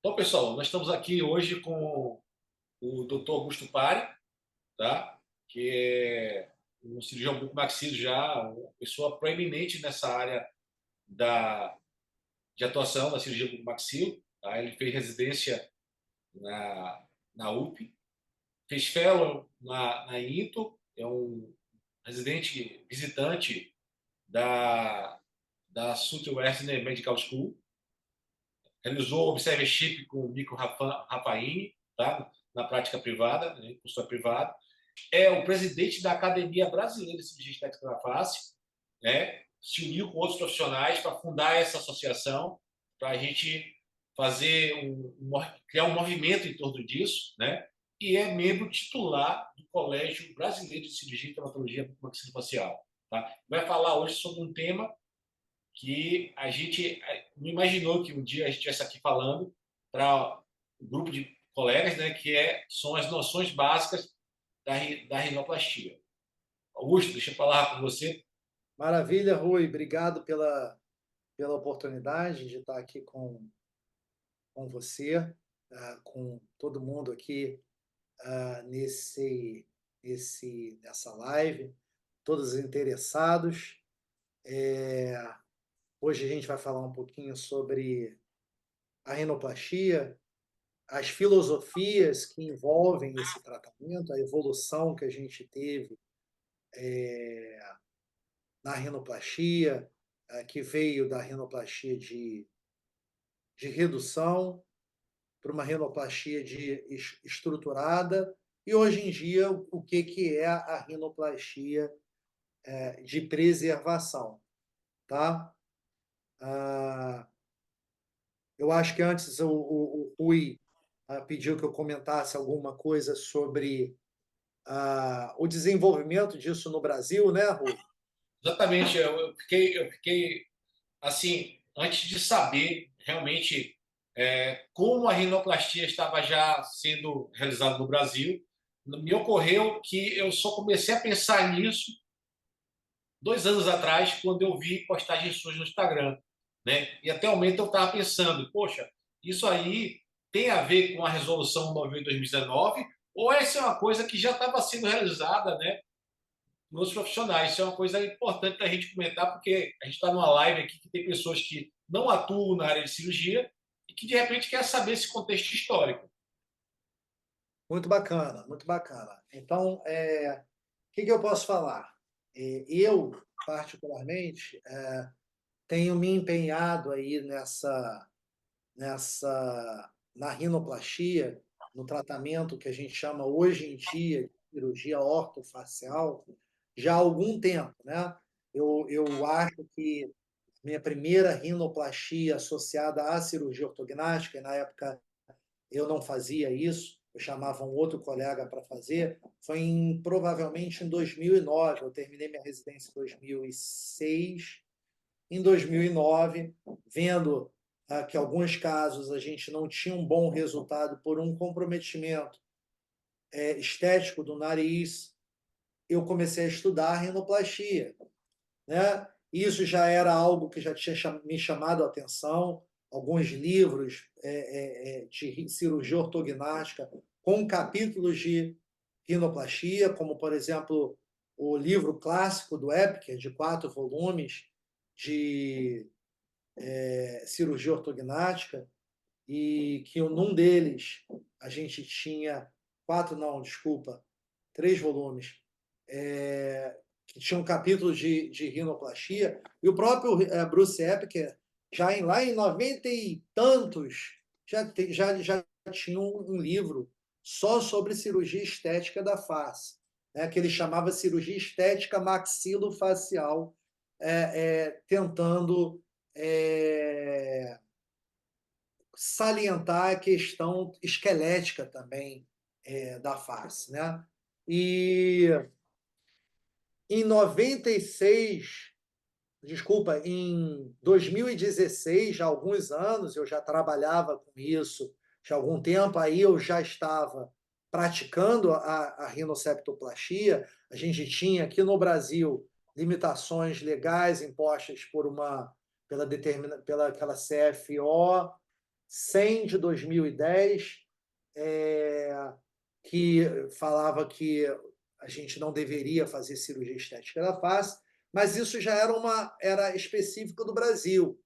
Então, pessoal, nós estamos aqui hoje com o Dr. Augusto Pari, tá? Que é um cirurgião bucomaxilo já, uma pessoa proeminente nessa área da, de atuação da cirurgia bucomaxilo. Tá? Ele fez residência na UP, fez fellow na INTO, é um residente visitante da, da Southwestern Medical School, realizou o Observership com o Nico Raffaini, tá? Na prática privada, né? Consulta privada. É o presidente da Academia Brasileira de Cirurgia Estética da Face, né? Se uniu com outros profissionais para fundar essa associação, para a gente fazer criar um movimento em torno disso, né? E é membro titular do Colégio Brasileiro de Cirurgia e Traumatologia Maxilofacial. Tá? Vai falar hoje sobre um tema que a gente não imaginou que um dia a gente estivesse aqui falando para um grupo de colegas, né, são as noções básicas da rinoplastia. Augusto, deixa eu falar com você. Maravilha, Rui. Obrigado pela oportunidade de estar aqui com você, com todo mundo aqui nessa live, todos os interessados. Hoje a gente vai falar um pouquinho sobre a rinoplastia, as filosofias que envolvem esse tratamento, a evolução que a gente teve na rinoplastia, que veio da rinoplastia de redução para uma rinoplastia estruturada, e hoje em dia o que é a rinoplastia de preservação, tá? Ah, eu acho que antes o Rui pediu que eu comentasse alguma coisa sobre o desenvolvimento disso no Brasil, né, Rui? Exatamente, eu fiquei assim, antes de saber realmente como a rinoplastia estava já sendo realizada no Brasil, me ocorreu que eu só comecei a pensar nisso 2 anos atrás, quando eu vi postagens suas no Instagram, né? E até o momento eu estava pensando, poxa, isso aí tem a ver com a resolução 9 de 2019 ou essa é uma coisa que já estava sendo realizada, né, nos profissionais? Isso é uma coisa importante da gente comentar, porque a gente está numa live aqui que tem pessoas que não atuam na área de cirurgia e que de repente quer saber esse contexto histórico. Muito bacana, muito bacana. Então, o que eu posso falar? Eu, particularmente, tenho me empenhado aí na rinoplastia, no tratamento que a gente chama hoje em dia de cirurgia ortofacial, já há algum tempo, né? Eu acho que minha primeira rinoplastia associada à cirurgia ortognática, e na época eu não fazia isso, eu chamava um outro colega para fazer, foi provavelmente em 2009. Eu terminei minha residência em 2006. Em 2009, vendo que alguns casos a gente não tinha um bom resultado por um comprometimento estético do nariz, eu comecei a estudar rinoplastia, né? Isso já era algo que já tinha me chamado a atenção, alguns livros de cirurgia ortognática com capítulos de rinoplastia, como, por exemplo, o livro clássico do Epker, de 4 volumes, de cirurgia ortognática, e que num deles a gente tinha 4, não, desculpa, 3 volumes, que tinha um capítulo de rinoplastia, e o próprio Bruce Epker, lá em 90 e tantos, já tinha um livro só sobre cirurgia estética da face, né, que ele chamava cirurgia estética maxilofacial, tentando salientar a questão esquelética também da face, né? E em 96, desculpa, em 2016, já há alguns anos, eu já trabalhava com isso, já há algum tempo, aí eu já estava praticando a rinoceptoplastia. A gente tinha aqui no Brasil limitações legais impostas pela aquela CFO, 100 de 2010, que falava que a gente não deveria fazer cirurgia estética da face, mas isso já era específico do Brasil.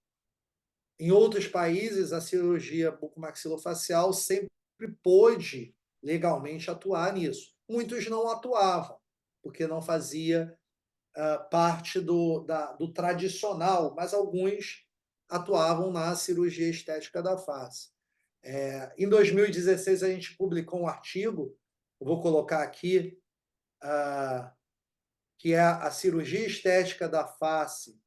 Em outros países, a cirurgia bucomaxilofacial sempre pôde legalmente atuar nisso. Muitos não atuavam, porque não fazia parte do tradicional, mas alguns atuavam na cirurgia estética da face. Em 2016, a gente publicou um artigo, eu vou colocar aqui, que é a cirurgia estética da face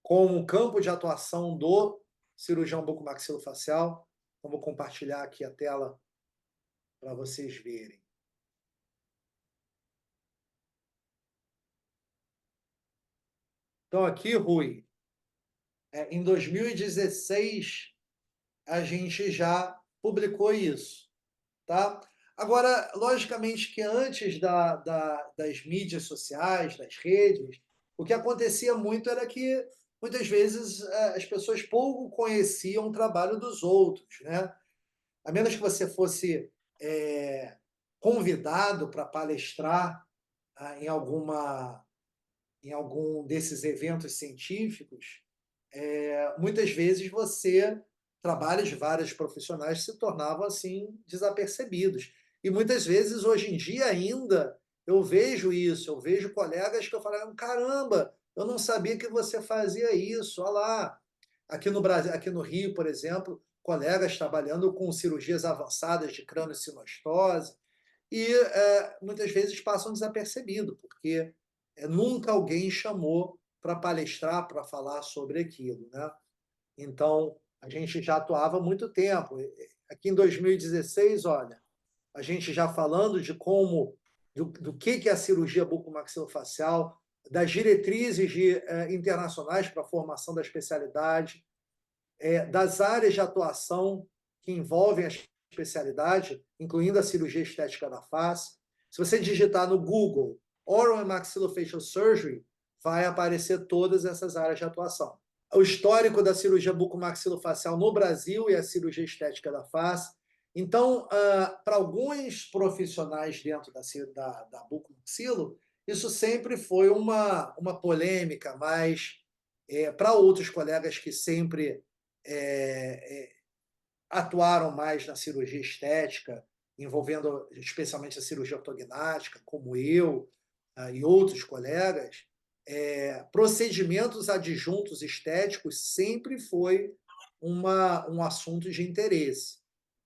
como campo de atuação do cirurgião bucomaxilofacial. Então, vou compartilhar aqui a tela para vocês verem. Então, aqui, Rui, em 2016, a gente já publicou isso, tá? Agora, logicamente que antes das mídias sociais, das redes, o que acontecia muito era que, muitas vezes, as pessoas pouco conheciam o trabalho dos outros, né? A menos que você fosse convidado para palestrar em algum desses eventos científicos, muitas vezes trabalhos de vários profissionais se tornavam assim desapercebidos. E muitas vezes, hoje em dia ainda, eu vejo isso, eu vejo colegas que eu falo, caramba, eu não sabia que você fazia isso, olha lá. Aqui no Brasil, aqui no Rio, por exemplo, colegas trabalhando com cirurgias avançadas de crâniosinostose, e muitas vezes passam desapercebido, porque nunca alguém chamou para palestrar, para falar sobre aquilo, né? Então, a gente já atuava há muito tempo. Aqui em 2016, olha, a gente já falando de do que é a cirurgia bucomaxilofacial, das diretrizes internacionais para a formação da especialidade, das áreas de atuação que envolvem a especialidade, incluindo a cirurgia estética da face. Se você digitar no Google Oral and Maxillofacial Surgery, vai aparecer todas essas áreas de atuação. O histórico da cirurgia bucomaxilofacial no Brasil e a cirurgia estética da face. Então, para alguns profissionais dentro da bucomaxilo, isso sempre foi uma polêmica, mas para outros colegas que sempre atuaram mais na cirurgia estética, envolvendo especialmente a cirurgia ortognática, como eu e outros colegas, procedimentos adjuntos estéticos sempre foi um assunto de interesse,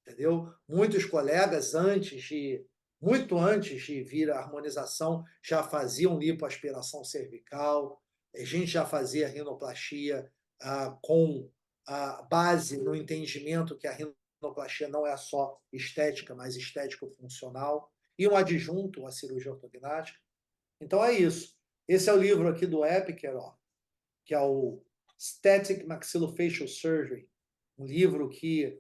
entendeu? Muitos colegas, muito antes de vir a harmonização, já faziam lipoaspiração cervical, a gente já fazia rinoplastia com a base no entendimento que a rinoplastia não é só estética, mas estético-funcional, e um adjunto à cirurgia ortognática. Então é isso. Esse é o livro aqui do Epiker, que é o Static Maxillofacial Surgery, um livro que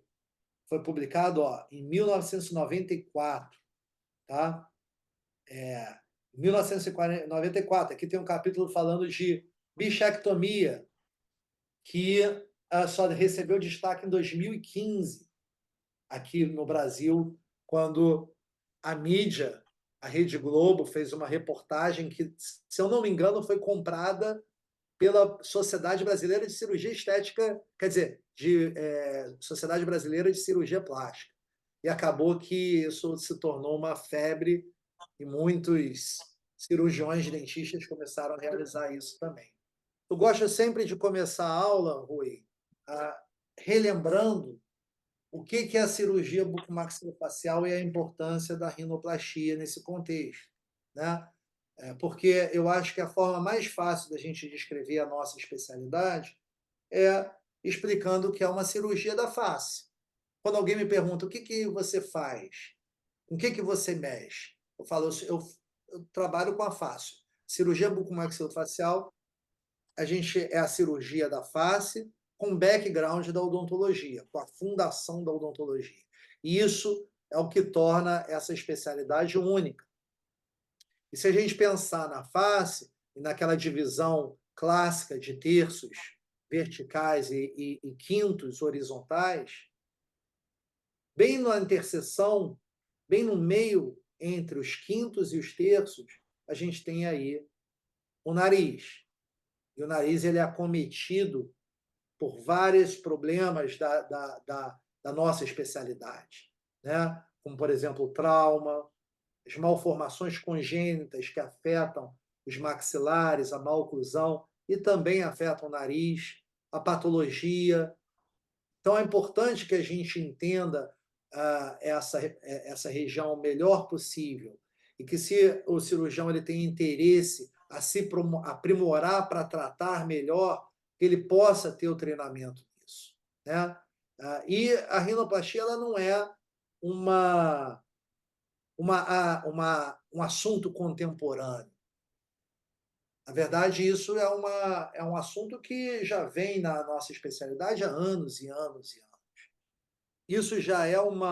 foi publicado em 1994, tá? 1994. Aqui tem um capítulo falando de bichectomia, que só recebeu destaque em 2015, aqui no Brasil, quando a mídia, a Rede Globo, fez uma reportagem que, se eu não me engano, foi comprada pela Sociedade Brasileira de Cirurgia Estética, quer dizer, Sociedade Brasileira de Cirurgia Plástica. E acabou que isso se tornou uma febre e muitos cirurgiões dentistas começaram a realizar isso também. Eu gosto sempre de começar a aula, Rui, relembrando o que é a cirurgia bucomaxilofacial e a importância da rinoplastia nesse contexto, né? Porque eu acho que a forma mais fácil da gente descrever a nossa especialidade é explicando que é uma cirurgia da face. Quando alguém me pergunta o que você faz, com o que você mexe, eu falo, eu trabalho com a face. Cirurgia bucomaxilofacial, a gente é a cirurgia da face com background da odontologia, com a fundação da odontologia. E isso é o que torna essa especialidade única. E se a gente pensar na face, e naquela divisão clássica de terços, verticais e quintos horizontais, bem na interseção, bem no meio entre os quintos e os terços, a gente tem aí o nariz. E o nariz ele é acometido por vários problemas da nossa especialidade, né? Como, por exemplo, o trauma, as malformações congênitas que afetam os maxilares, a maloclusão, e também afetam o nariz, a patologia. Então, é importante que a gente entenda essa região o melhor possível e que, se o cirurgião ele tem interesse a se aprimorar para tratar melhor, que ele possa ter o treinamento disso, né? E a rinoplastia ela não é um assunto contemporâneo. Na verdade, isso é um assunto que já vem na nossa especialidade há anos e anos e anos. Isso já é um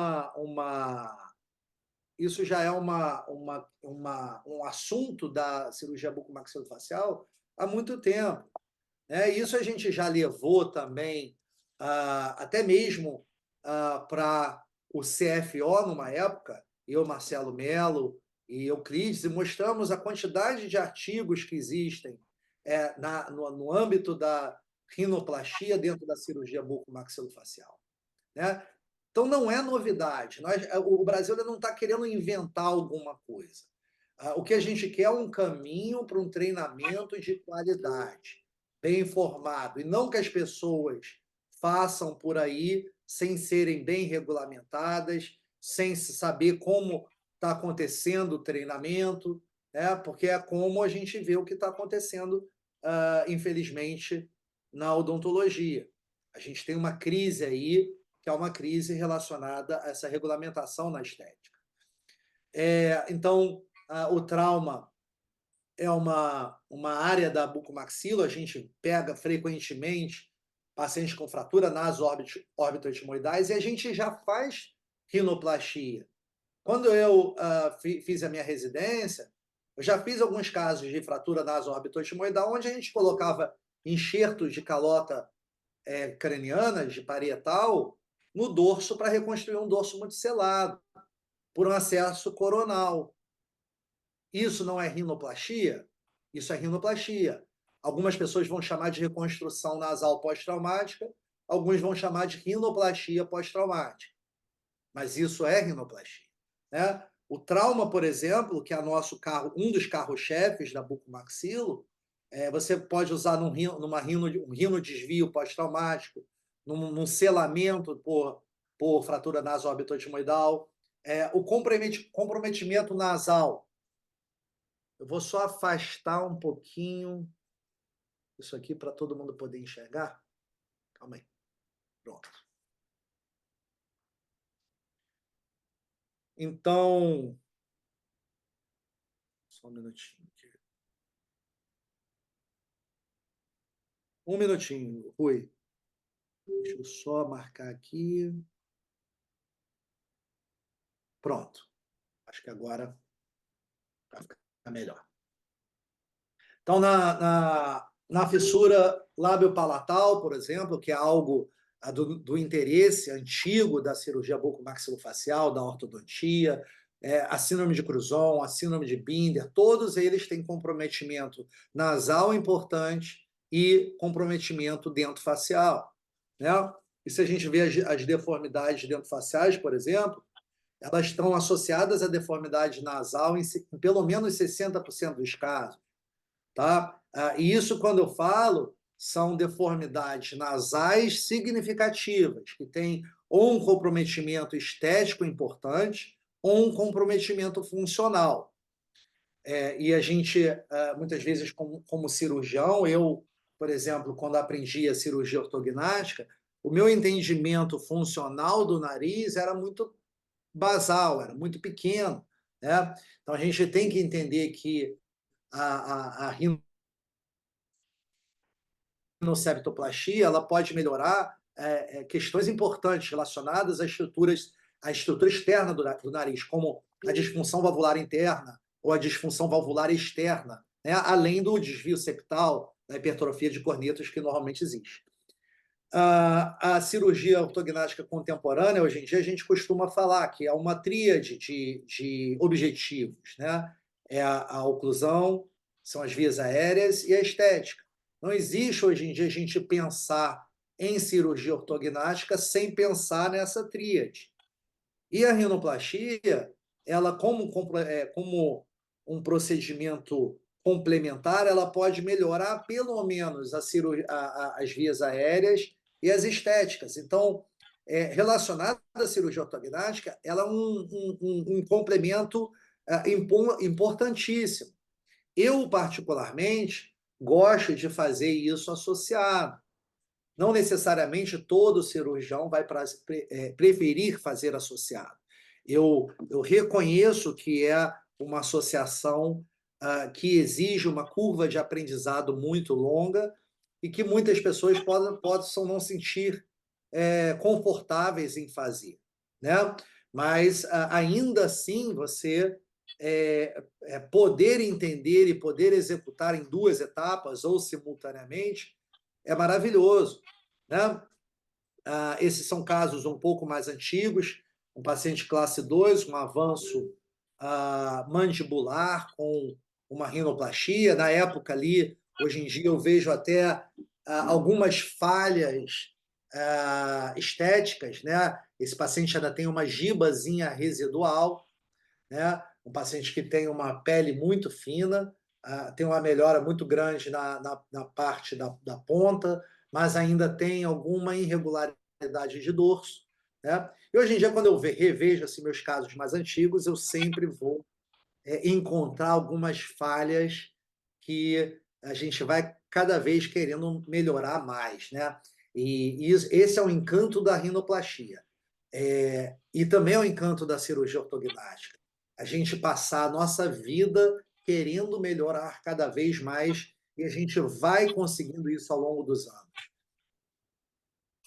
assunto da cirurgia bucomaxilofacial há muito tempo, né? Isso a gente já levou também, até mesmo para o CFO, numa época, eu, Marcelo Mello e Euclides, e mostramos a quantidade de artigos que existem no âmbito da rinoplastia dentro da cirurgia bucomaxilofacial, né? Então, não é novidade. O Brasil não está querendo inventar alguma coisa. O que a gente quer é um caminho para um treinamento de qualidade, bem informado, e não que as pessoas façam por aí sem serem bem regulamentadas, sem saber como está acontecendo o treinamento, né? Porque é como a gente vê o que está acontecendo, infelizmente, na odontologia. A gente tem uma crise aí, que é uma crise relacionada a essa regulamentação na estética. Então, o trauma é uma área da bucomaxila, a gente pega frequentemente pacientes com fratura nas órbito-etimoidais e a gente já faz rinoplastia. Quando eu fiz a minha residência, eu já fiz alguns casos de fratura naso-órbito-etimoidal, onde a gente colocava enxertos de calota cranianas, de parietal, no dorso para reconstruir um dorso multicelado, por um acesso coronal. Isso não é rinoplastia? Isso é rinoplastia. Algumas pessoas vão chamar de reconstrução nasal pós-traumática, alguns vão chamar de rinoplastia pós-traumática. Mas isso é rinoplastia, né? O trauma, por exemplo, que é um dos carros-chefes da bucomaxilo, você pode usar um rinodesvio pós-traumático, num selamento por fratura naso-órbito-etimoidal. O comprometimento nasal. Eu vou só afastar um pouquinho isso aqui para todo mundo poder enxergar. Calma aí. Pronto. Então, só um minutinho aqui. Um minutinho, Rui. Deixa eu só marcar aqui. Pronto. Acho que agora vai ficar melhor. Então, na fissura lábio-palatal, por exemplo, que é algo do interesse antigo da cirurgia bucomaxilofacial, da ortodontia, a síndrome de Cruzon, a síndrome de Binder, todos eles têm comprometimento nasal importante e comprometimento dentofacial, né? E se a gente vê as deformidades dentofaciais, por exemplo, elas estão associadas à deformidade nasal em pelo menos 60% dos casos, tá? E isso, quando eu falo, são deformidades nasais significativas, que têm ou um comprometimento estético importante ou um comprometimento funcional. E a gente, muitas vezes, como cirurgião, eu, por exemplo, quando aprendi a cirurgia ortognática, o meu entendimento funcional do nariz era muito basal, era muito pequeno, né? Então, a gente tem que entender que a rinoceptoplastia ela pode melhorar questões importantes relacionadas à estrutura externa do nariz, como a disfunção valvular interna ou a disfunção valvular externa, né? Além do desvio septal, da hipertrofia de cornetos que normalmente existe. A cirurgia ortognática contemporânea, hoje em dia, a gente costuma falar que é uma tríade de objetivos, né? É a oclusão, são as vias aéreas e a estética. Não existe hoje em dia a gente pensar em cirurgia ortognática sem pensar nessa tríade. E a rinoplastia, ela como um procedimento complementar, ela pode melhorar pelo menos as vias aéreas e as estéticas. Então, relacionada à cirurgia ortognática, ela é um complemento importantíssimo. Eu, particularmente, gosto de fazer isso associado. Não necessariamente todo cirurgião vai preferir fazer associado. Eu reconheço que é uma associação que exige uma curva de aprendizado muito longa e que muitas pessoas possam não sentir confortáveis em fazer, né? Mas ainda assim você poder entender e poder executar em duas etapas ou simultaneamente é maravilhoso, né? Esses são casos um pouco mais antigos, um paciente classe 2 com avanço mandibular, com uma rinoplastia. Na época ali, hoje em dia, eu vejo até algumas falhas estéticas, né? Esse paciente ainda tem uma gibazinha residual, né? Um paciente que tem uma pele muito fina, tem uma melhora muito grande na parte da ponta, mas ainda tem alguma irregularidade de dorso, né? E hoje em dia, quando eu revejo assim, meus casos mais antigos, eu sempre vou encontrar algumas falhas que a gente vai cada vez querendo melhorar mais, né? E esse é o encanto da rinoplastia. E também é o encanto da cirurgia ortognática. A gente passar a nossa vida querendo melhorar cada vez mais e a gente vai conseguindo isso ao longo dos anos.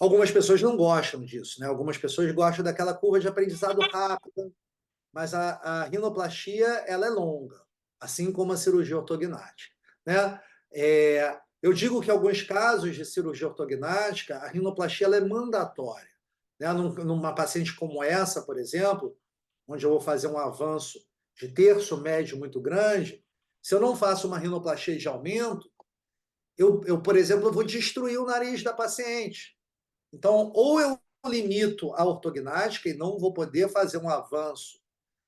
Algumas pessoas não gostam disso, né? Algumas pessoas gostam daquela curva de aprendizado rápida, mas a rinoplastia ela é longa, assim como a cirurgia ortognática, né? Eu digo que em alguns casos de cirurgia ortognática, a rinoplastia ela é mandatória, né? Numa paciente como essa, por exemplo, onde eu vou fazer um avanço de terço médio muito grande, se eu não faço uma rinoplastia de aumento, por exemplo, eu vou destruir o nariz da paciente. Então, ou eu limito a ortognática e não vou poder fazer um avanço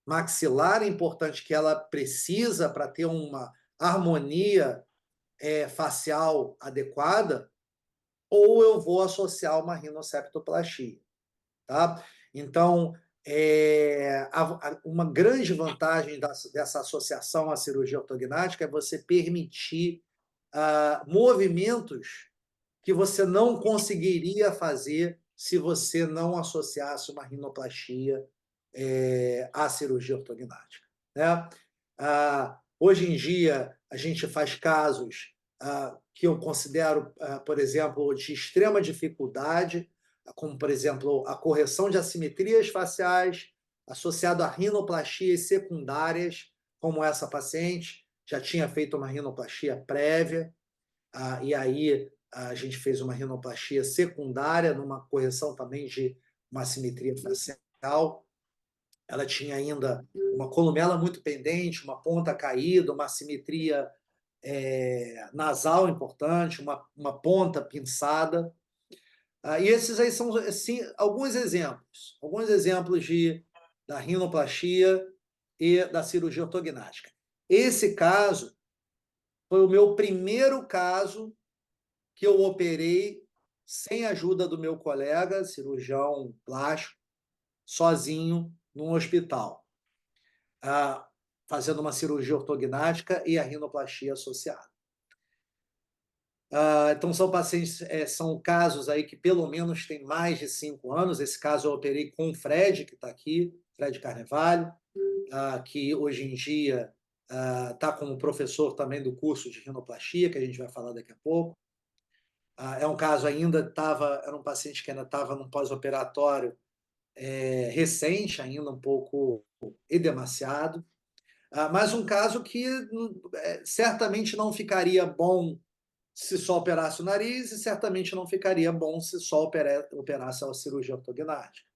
maxilar importante que ela precisa para ter uma harmonia facial adequada, ou eu vou associar uma rinoceptoplastia, tá? Então, uma grande vantagem dessa associação à cirurgia ortognática é você permitir movimentos que você não conseguiria fazer se você não associasse uma rinoplastia à cirurgia ortognática, né? Hoje em dia, a gente faz casos que eu considero, por exemplo, de extrema dificuldade, como, por exemplo, a correção de assimetrias faciais associado a rinoplastias secundárias, como essa paciente, já tinha feito uma rinoplastia prévia, e aí a gente fez uma rinoplastia secundária, numa correção também de uma assimetria facial. Ela tinha ainda uma columela muito pendente, uma ponta caída, uma assimetria nasal importante, uma ponta pinçada. E esses aí são assim, alguns exemplos da rinoplastia e da cirurgia ortognática. Esse caso foi o meu primeiro caso que eu operei sem a ajuda do meu colega, cirurgião plástico, sozinho, num hospital, fazendo uma cirurgia ortognática e a rinoplastia associada. Então, são pacientes, são casos aí que pelo menos têm mais de 5 anos. Esse caso eu operei com o Fred, que está aqui, Fred Carnevale, que hoje em dia está como professor também do curso de rinoplastia, que a gente vai falar daqui a pouco. É um caso era um paciente que ainda estava num pós-operatório recente, ainda um pouco edemaciado, mas um caso que certamente não ficaria bom se só operasse o nariz, e certamente não ficaria bom se só operasse a cirurgia ortognática.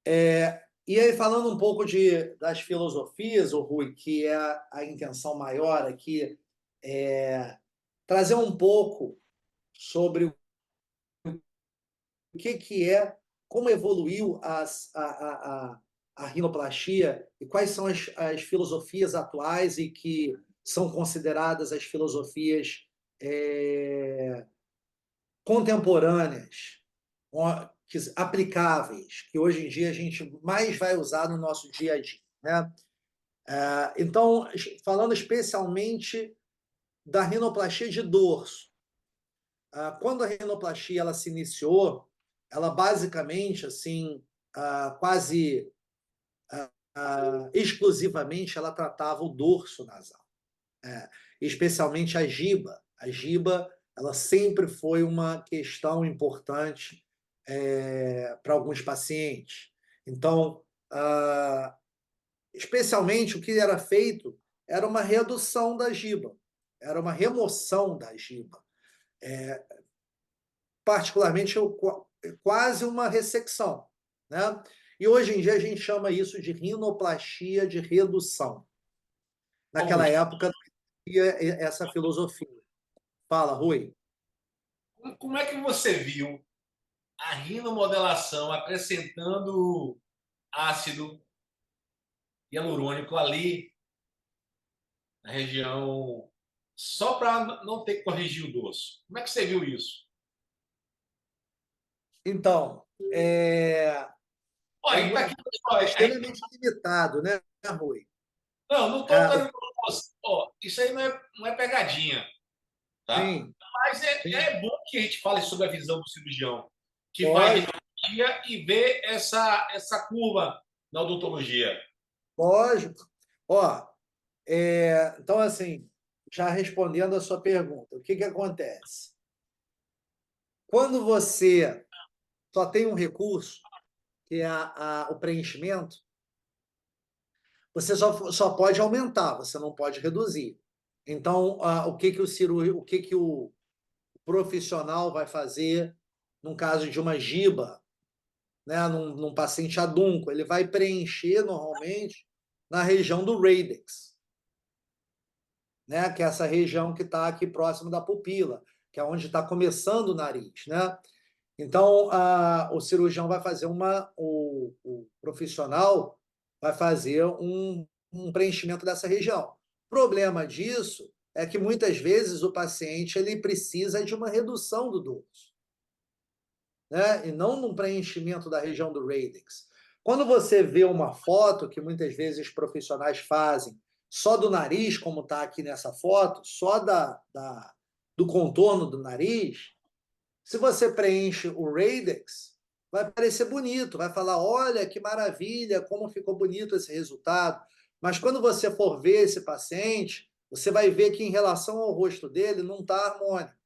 E aí, falando um pouco das filosofias, ô Rui, que é a intenção maior aqui, trazer um pouco sobre o que é, como evoluiu a rinoplastia e quais são as filosofias atuais e que são consideradas as filosofias contemporâneas, aplicáveis, que hoje em dia a gente mais vai usar no nosso dia a dia, né? Então, falando especialmente da rinoplastia de dorso. Quando a rinoplastia ela se iniciou, ela basicamente, assim, quase exclusivamente, ela tratava o dorso nasal, especialmente a giba. A giba, ela sempre foi uma questão importante para alguns pacientes. Então, especialmente o que era feito era uma redução da giba, era uma remoção da giba. Particularmente, quase uma ressecção, né? E hoje em dia a gente chama isso de rinoplastia de redução. Naquela Augusto, época, não havia essa filosofia. Fala, Rui. como é que você viu a rinomodelação acrescentando ácido hialurônico ali na região, só para não ter que corrigir o dorso? Como é que você viu isso? Então, Olha, aí tá aqui, é pessoal. extremamente limitado, né, Rui? Não, não estou Ah, querendo. Ó, isso aí não é pegadinha, tá? sim, Mas sim, é bom que a gente fale sobre a visão do cirurgião que faz lógico, radiologia e vê essa curva na odontologia. lógico. Ó, então, assim, já respondendo a sua pergunta, o que acontece? Quando você só tem um recurso, que é o preenchimento, você só pode aumentar, você não pode reduzir. Então, o que o profissional vai fazer num caso de uma giba, né, num paciente adúnco? Ele vai preencher normalmente na região do radix, né, que é essa região que está aqui próximo da pupila, que é onde está começando o nariz, né? Então, o cirurgião vai fazer o profissional vai fazer um preenchimento dessa região. O problema disso é que muitas vezes o paciente ele precisa de uma redução do dorso, né? E não num preenchimento da região do radix. Quando você vê uma foto, que muitas vezes os profissionais fazem, só do nariz, como está aqui nessa foto, só do contorno do nariz, se você preenche o radix, vai parecer bonito, vai falar, olha que maravilha, como ficou bonito esse resultado. Mas quando você for ver esse paciente, você vai ver que em relação ao rosto dele não está harmônico,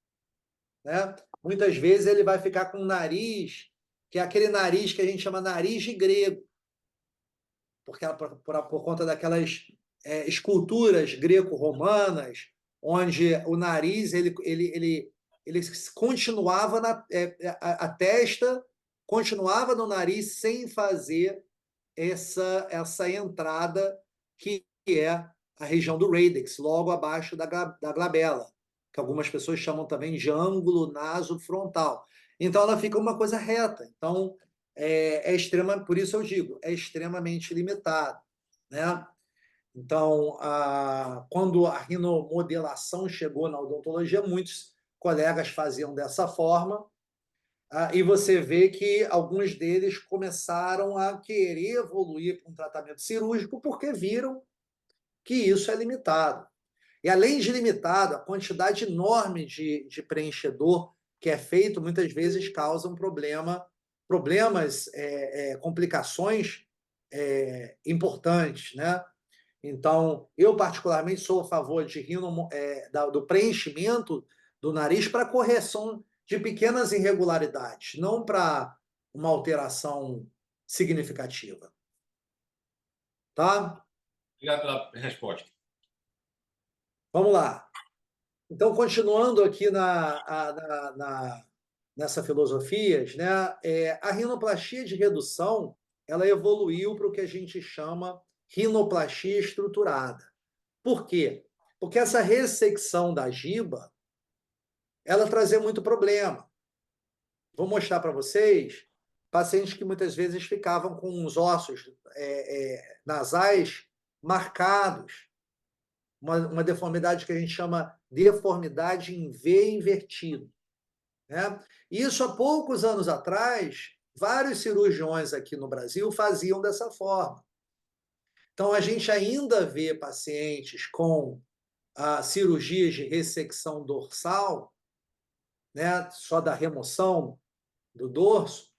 né? Muitas vezes ele vai ficar com um nariz, que é aquele nariz que a gente chama nariz de grego, porque por conta daquelas esculturas greco-romanas, onde o nariz ele continuava a testa continuava no nariz sem fazer essa entrada que é a região do radix, logo abaixo da glabela, que algumas pessoas chamam também de ângulo nasofrontal. Então ela fica uma coisa reta. Então por isso eu digo, é extremamente limitado, né? Então, quando a rinomodelação chegou na odontologia, muitos colegas faziam dessa forma, e você vê que alguns deles começaram a querer evoluir para um tratamento cirúrgico porque viram que isso é limitado. E além de limitado, a quantidade enorme de preenchedor que é feito muitas vezes causa um problemas, complicações importantes, né? Então, eu particularmente sou a favor do preenchimento do nariz para correção de pequenas irregularidades, não para uma alteração significativa. Tá? Obrigado pela resposta. Vamos lá. Então, continuando aqui nessa filosofias, né, a rinoplastia de redução ela evoluiu para o que a gente chama rinoplastia estruturada. Por quê? Porque essa ressecção da giba ela trazia muito problema. Vou mostrar para vocês pacientes que muitas vezes ficavam com os ossos nasais marcados, uma deformidade que a gente chama deformidade em V invertido, né? Isso há poucos anos atrás, vários cirurgiões aqui no Brasil faziam dessa forma. Então, a gente ainda vê pacientes com cirurgias de ressecção dorsal, né, só da remoção do dorso,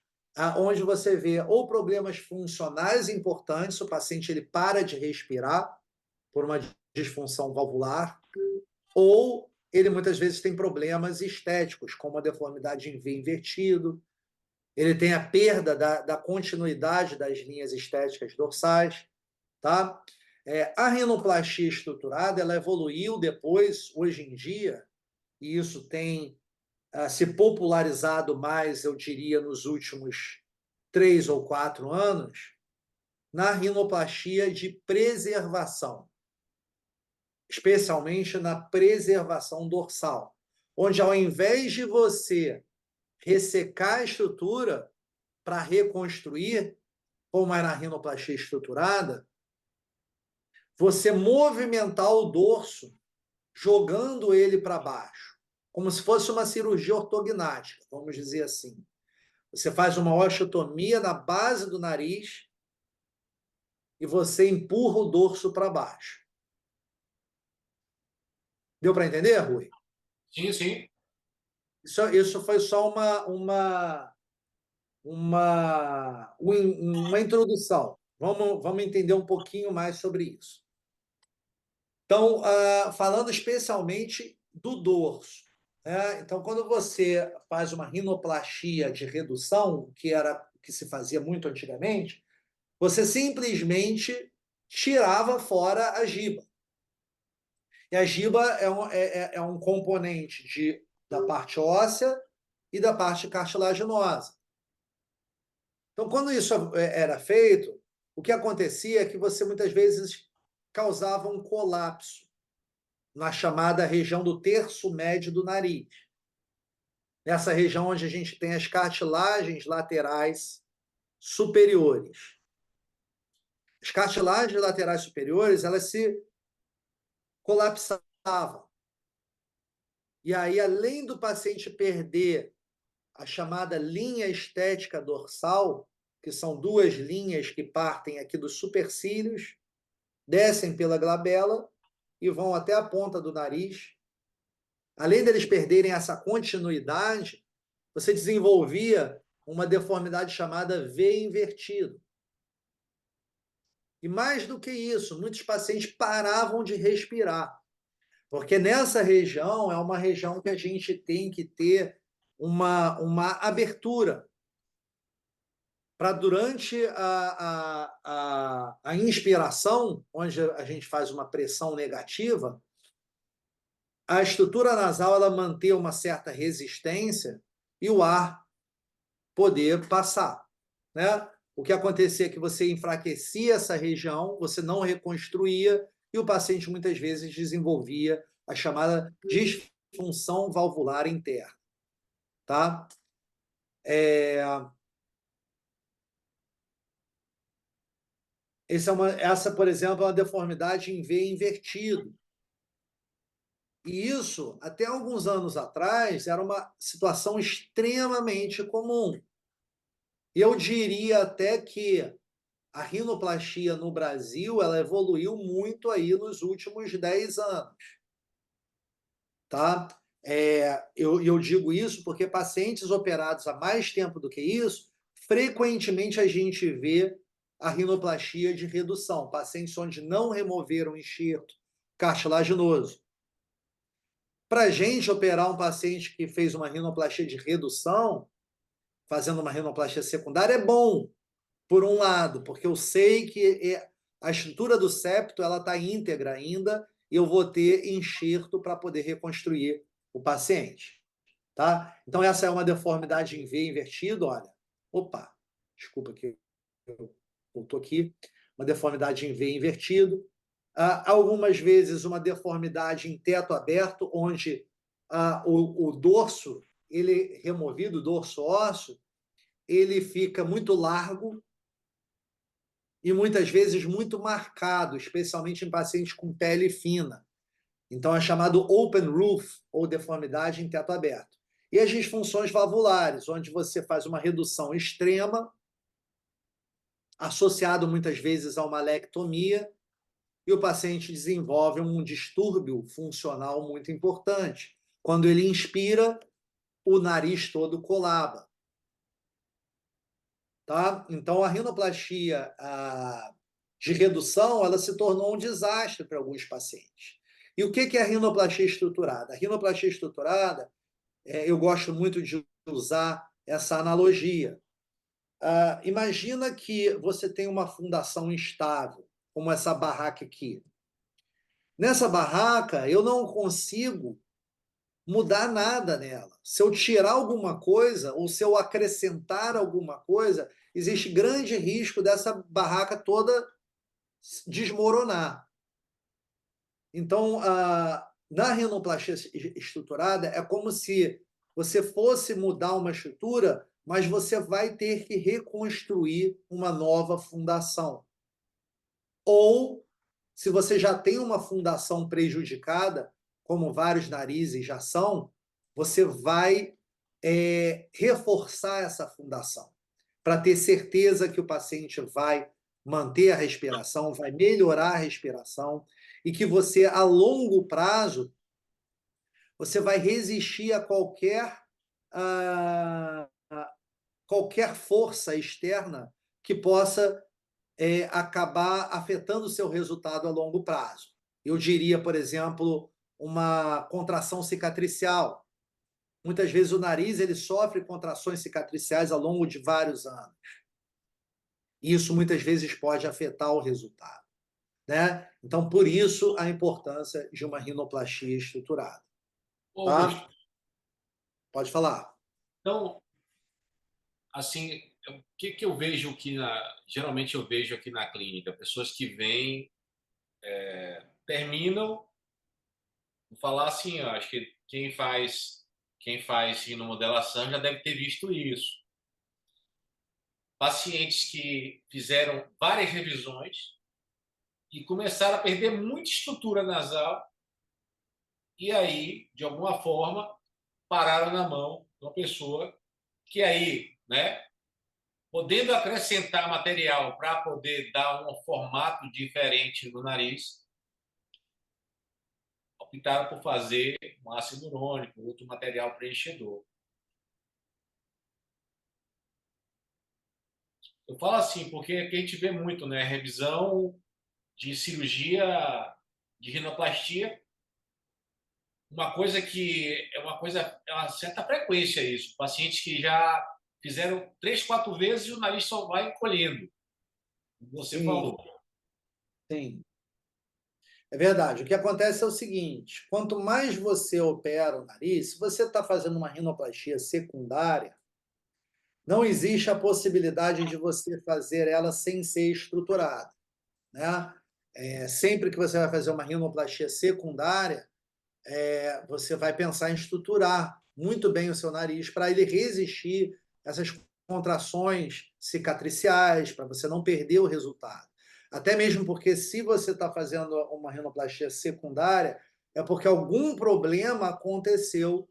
onde você vê ou problemas funcionais importantes, o paciente ele para de respirar por uma disfunção valvular, ou ele muitas vezes tem problemas estéticos, como a deformidade em V invertido, ele tem a perda da continuidade das linhas estéticas dorsais, tá? A rinoplastia estruturada, ela evoluiu depois, hoje em dia, e isso tem se popularizado mais, eu diria, nos últimos 3 ou 4 anos, na rinoplastia de preservação, especialmente na preservação dorsal, onde ao invés de você ressecar a estrutura para reconstruir, como é na rinoplastia estruturada, você movimentar o dorso, jogando ele para baixo, como se fosse uma cirurgia ortognática, vamos dizer assim. Você faz uma osteotomia na base do nariz e você empurra o dorso para baixo. Deu para entender, Rui? Sim, sim. Isso foi só uma introdução. Vamos entender um pouquinho mais sobre isso. Então, falando especialmente do dorso, né? Então, quando você faz uma rinoplastia de redução, que se fazia muito antigamente, você simplesmente tirava fora a giba. E a giba é um componente da parte óssea e da parte cartilaginosa. Então, quando isso era feito, o que acontecia é que você muitas vezes causava um colapso na chamada região do terço médio do nariz. Nessa região onde a gente tem as cartilagens laterais superiores. As cartilagens laterais superiores, elas se colapsavam. E aí, além do paciente perder a chamada linha estética dorsal, que são duas linhas que partem aqui dos supercílios, descem pela glabela e vão até a ponta do nariz. Além deles perderem essa continuidade, você desenvolvia uma deformidade chamada V invertido. E mais do que isso, muitos pacientes paravam de respirar, porque nessa região é uma região que a gente tem que ter uma abertura para durante a inspiração, onde a gente faz uma pressão negativa, a estrutura nasal ela manter uma certa resistência e o ar poder passar, né? O que acontecia é que você enfraquecia essa região, você não reconstruía e o paciente muitas vezes desenvolvia a chamada disfunção valvular interna, tá? Essa, por exemplo, é uma deformidade em V invertido. E isso, até alguns anos atrás, era uma situação extremamente comum. Eu diria até que a rinoplastia no Brasil ela evoluiu muito aí nos últimos 10 anos. Tá? Eu digo isso porque pacientes operados há mais tempo do que isso, frequentemente a gente vê a rinoplastia de redução, pacientes onde não removeram enxerto cartilaginoso. Para a gente operar um paciente que fez uma rinoplastia de redução, fazendo uma rinoplastia secundária, é bom, por um lado, porque eu sei que a estrutura do septo ela está íntegra ainda e eu vou ter enxerto para poder reconstruir o paciente. Tá? Então, essa é uma deformidade em V invertido, olha. Opa, desculpa que eu voltou aqui. Uma deformidade em V invertido. Algumas vezes uma deformidade em teto aberto, onde o dorso, ele removido, o dorso ósseo, ele fica muito largo e muitas vezes muito marcado, especialmente em pacientes com pele fina. Então, é chamado open roof, ou deformidade em teto aberto. E as disfunções valvulares, onde você faz uma redução extrema, associado muitas vezes a uma lectomia, e o paciente desenvolve um distúrbio funcional muito importante. Quando ele inspira, o nariz todo colaba. Tá? Então, a rinoplastia de redução, ela se tornou um desastre para alguns pacientes. E o que é a rinoplastia estruturada? A rinoplastia estruturada, eu gosto muito de usar essa analogia. Imagina que você tem uma fundação instável, como essa barraca aqui. Nessa barraca, eu não consigo mudar nada nela. Se eu tirar alguma coisa, ou se eu acrescentar alguma coisa, existe grande risco dessa barraca toda desmoronar. Então, na rinoplastia estruturada, é como se você fosse mudar uma estrutura, mas você vai ter que reconstruir uma nova fundação. Ou, se você já tem uma fundação prejudicada, como vários narizes já são, você vai reforçar essa fundação, para ter certeza que o paciente vai manter a respiração, vai melhorar a respiração, e que você, a longo prazo, você vai resistir a qualquer força externa que possa acabar afetando o seu resultado a longo prazo. Eu diria, por exemplo, uma contração cicatricial. Muitas vezes o nariz ele sofre contrações cicatriciais ao longo de vários anos. E isso muitas vezes pode afetar o resultado. Né? Então, por isso, a importância de uma rinoplastia estruturada. Ô, Tá? Augusto, Pode falar. então, assim, o que que eu vejo geralmente eu vejo aqui na clínica, pessoas que vêm, terminam, vou falar assim, ó, acho que quem faz rinomodelação já deve ter visto isso. Pacientes que fizeram várias revisões e começaram a perder muita estrutura nasal e aí, de alguma forma, pararam na mão de uma pessoa que aí, né, podendo acrescentar material para poder dar um formato diferente no nariz, optaram por fazer um ácido hialurônico, outro material preenchedor. Eu falo assim porque aqui a gente vê muito, né, revisão de cirurgia de rinoplastia, uma coisa que é uma certa frequência isso. Pacientes que já fizeram 3, 4 vezes e o nariz só vai encolhendo. Você Sim, falou. sim. É verdade. O que acontece é o seguinte: quanto mais você opera o nariz, se você está fazendo uma rinoplastia secundária, não existe a possibilidade de você fazer ela sem ser estruturada, né? Sempre que você vai fazer uma rinoplastia secundária, você vai pensar em estruturar muito bem o seu nariz para ele resistir essas contrações cicatriciais, para você não perder o resultado. Até mesmo porque se você está fazendo uma rinoplastia secundária, é porque algum problema aconteceu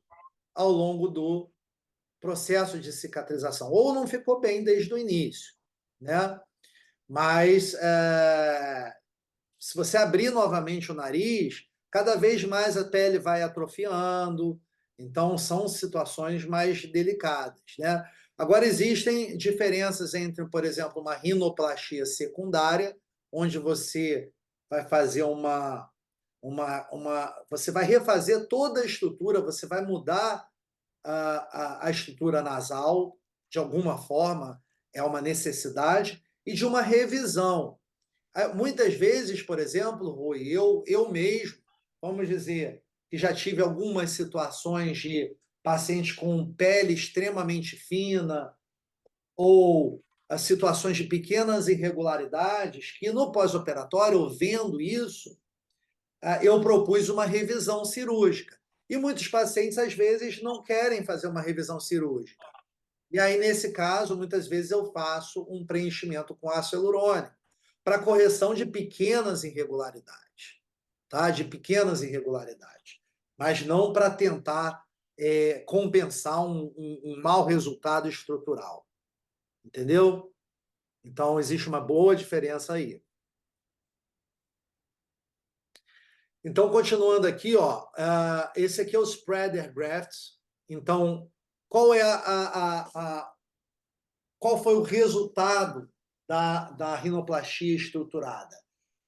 ao longo do processo de cicatrização, ou não ficou bem desde o início, né? Mas se você abrir novamente o nariz, cada vez mais a pele vai atrofiando, então são situações mais delicadas, né? Agora, existem diferenças entre, por exemplo, uma rinoplastia secundária, onde você vai fazer você vai refazer toda a estrutura, você vai mudar a estrutura nasal, de alguma forma, é uma necessidade, e de uma revisão. Muitas vezes, por exemplo, Rui, eu mesmo, vamos dizer, que já tive algumas situações de paciente com pele extremamente fina ou as situações de pequenas irregularidades, que no pós-operatório, vendo isso, eu propus uma revisão cirúrgica. E muitos pacientes, às vezes, não querem fazer uma revisão cirúrgica. E aí, nesse caso, muitas vezes eu faço um preenchimento com ácido hialurônico para correção de pequenas irregularidades, tá? De pequenas irregularidades, mas não para tentar compensar um mau resultado estrutural, entendeu? Então, existe uma boa diferença aí. Então, continuando aqui, ó, esse aqui é o spreader grafts. Então, qual é qual foi o resultado da rinoplastia estruturada?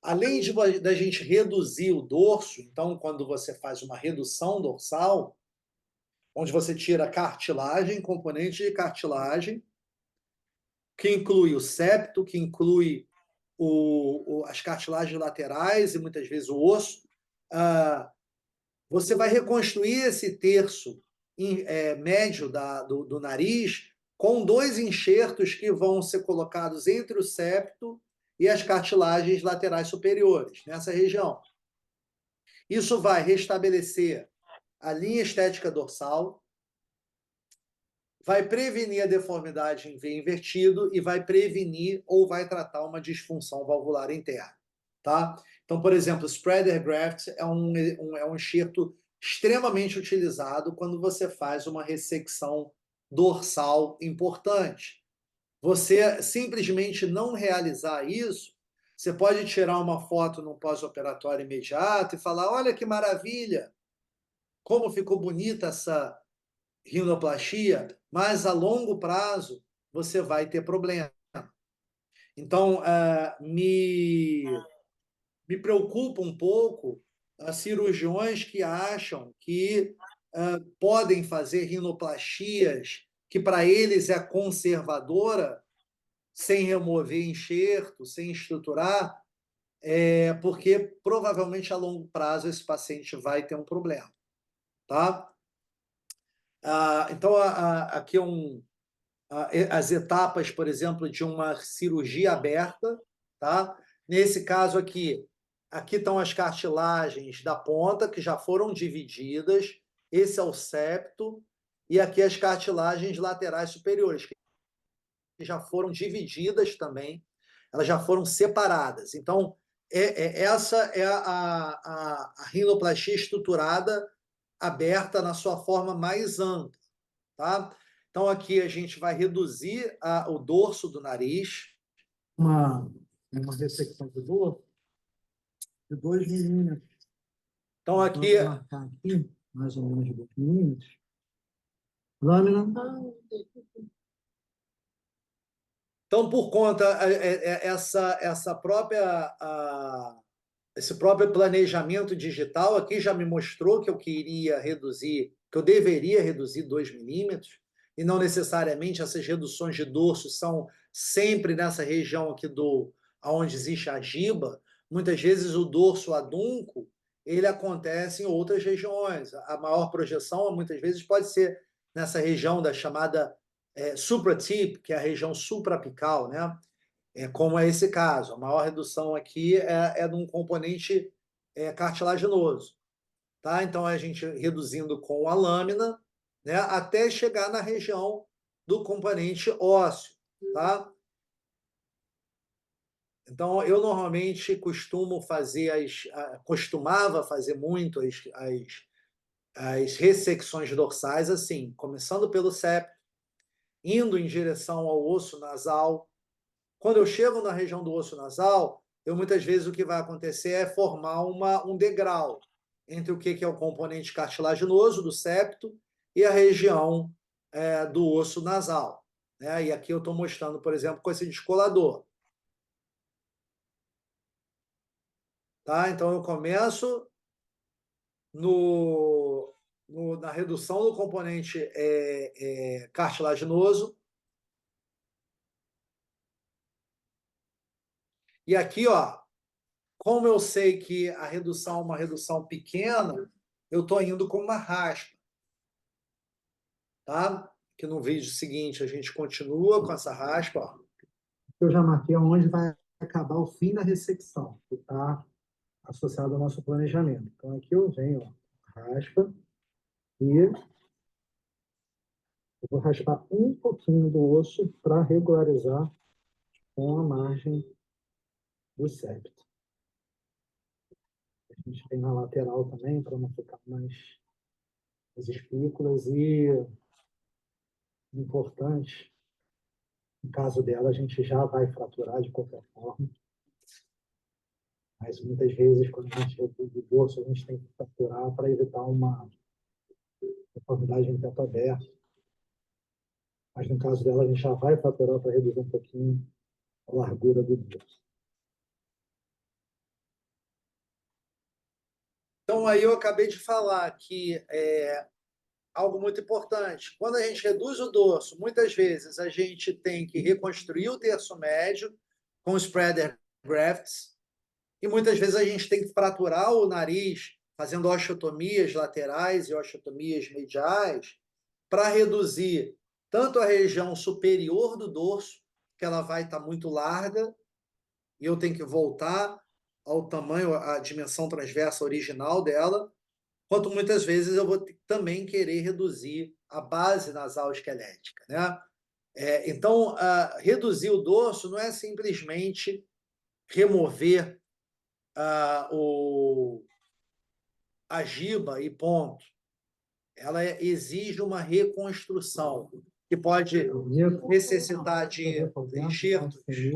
Além da gente reduzir o dorso, então, quando você faz uma redução dorsal, onde você tira cartilagem, componente de cartilagem, que inclui o septo, que inclui as cartilagens laterais e muitas vezes o osso, você vai reconstruir esse terço médio do nariz com 2 enxertos que vão ser colocados entre o septo e as cartilagens laterais superiores, nessa região. Isso vai restabelecer a linha estética dorsal, vai prevenir a deformidade em V invertido e vai prevenir ou vai tratar uma disfunção valvular interna, tá? Então, por exemplo, o spreader graft é um enxerto extremamente utilizado quando você faz uma ressecção dorsal importante. Você simplesmente não realizar isso, você pode tirar uma foto no pós-operatório imediato e falar: olha que maravilha, como ficou bonita essa rinoplastia, mas a longo prazo você vai ter problema. Então, me preocupa um pouco as cirurgiões que acham que podem fazer rinoplastias que para eles é conservadora, sem remover enxerto, sem estruturar, porque provavelmente a longo prazo esse paciente vai ter um problema, tá? Então, aqui as etapas, por exemplo, de uma cirurgia aberta, tá? Nesse caso aqui estão as cartilagens da ponta que já foram divididas, esse é o septo, e aqui as cartilagens laterais superiores, que já foram divididas também, elas já foram separadas. Então, essa é a rinoplastia estruturada aberta na sua forma mais ampla, tá? Então, aqui a gente vai reduzir o dorso do nariz. Uma ressecção do dorso de 2 milímetros. Então, aqui... Vou marcar aqui, mais ou menos 2 milímetros. Lâmina. Então, por conta esse próprio planejamento digital aqui já me mostrou que eu queria reduzir, que eu deveria reduzir 2 milímetros, e não necessariamente essas reduções de dorso são sempre nessa região aqui onde existe a giba. Muitas vezes o dorso adunco, ele acontece em outras regiões. A maior projeção, muitas vezes, pode ser nessa região da chamada supratip, que é a região suprapical, né? Como é esse caso. A maior redução aqui é de um componente cartilaginoso. Tá? Então, a gente reduzindo com a lâmina, né, até chegar na região do componente ósseo. Tá? Então, eu normalmente costumava fazer muito as ressecções dorsais assim, começando pelo septo, indo em direção ao osso nasal. Quando eu chego na região do osso nasal, muitas vezes o que vai acontecer é formar um degrau entre o que é o componente cartilaginoso do septo e a região do osso nasal, né? E aqui eu estou mostrando, por exemplo, com esse descolador. Tá? Então, eu começo na redução do componente cartilaginoso. E aqui, ó, como eu sei que a redução é uma redução pequena, eu estou indo com uma raspa. Tá? Que no vídeo seguinte a gente continua com essa raspa. Ó. Eu já marquei onde vai acabar o fim da ressecção, que está associado ao nosso planejamento. Então, aqui eu venho, ó, raspa, e eu vou raspar um pouquinho do osso para regularizar com a margem do septo. A gente tem na lateral também, para não ficar mais as espículas, e importante, no caso dela, a gente já vai fraturar de qualquer forma, mas muitas vezes, quando a gente reduz o dorso, a gente tem que fraturar para evitar uma deformidade em teto aberto. Mas no caso dela, a gente já vai fraturar para reduzir um pouquinho a largura do dorso. Então, aí eu acabei de falar que algo muito importante. Quando a gente reduz o dorso, muitas vezes a gente tem que reconstruir o terço médio com spreader grafts, e muitas vezes a gente tem que fraturar o nariz fazendo osteotomias laterais e osteotomias mediais para reduzir tanto a região superior do dorso, que ela vai estar muito larga, e eu tenho que voltar ao tamanho, à dimensão transversa original dela, quanto muitas vezes eu vou também querer reduzir a base nasal esquelética, né? Então, reduzir o dorso não é simplesmente remover a giba e ponto. Ela exige uma reconstrução, que pode necessitar de enxertos de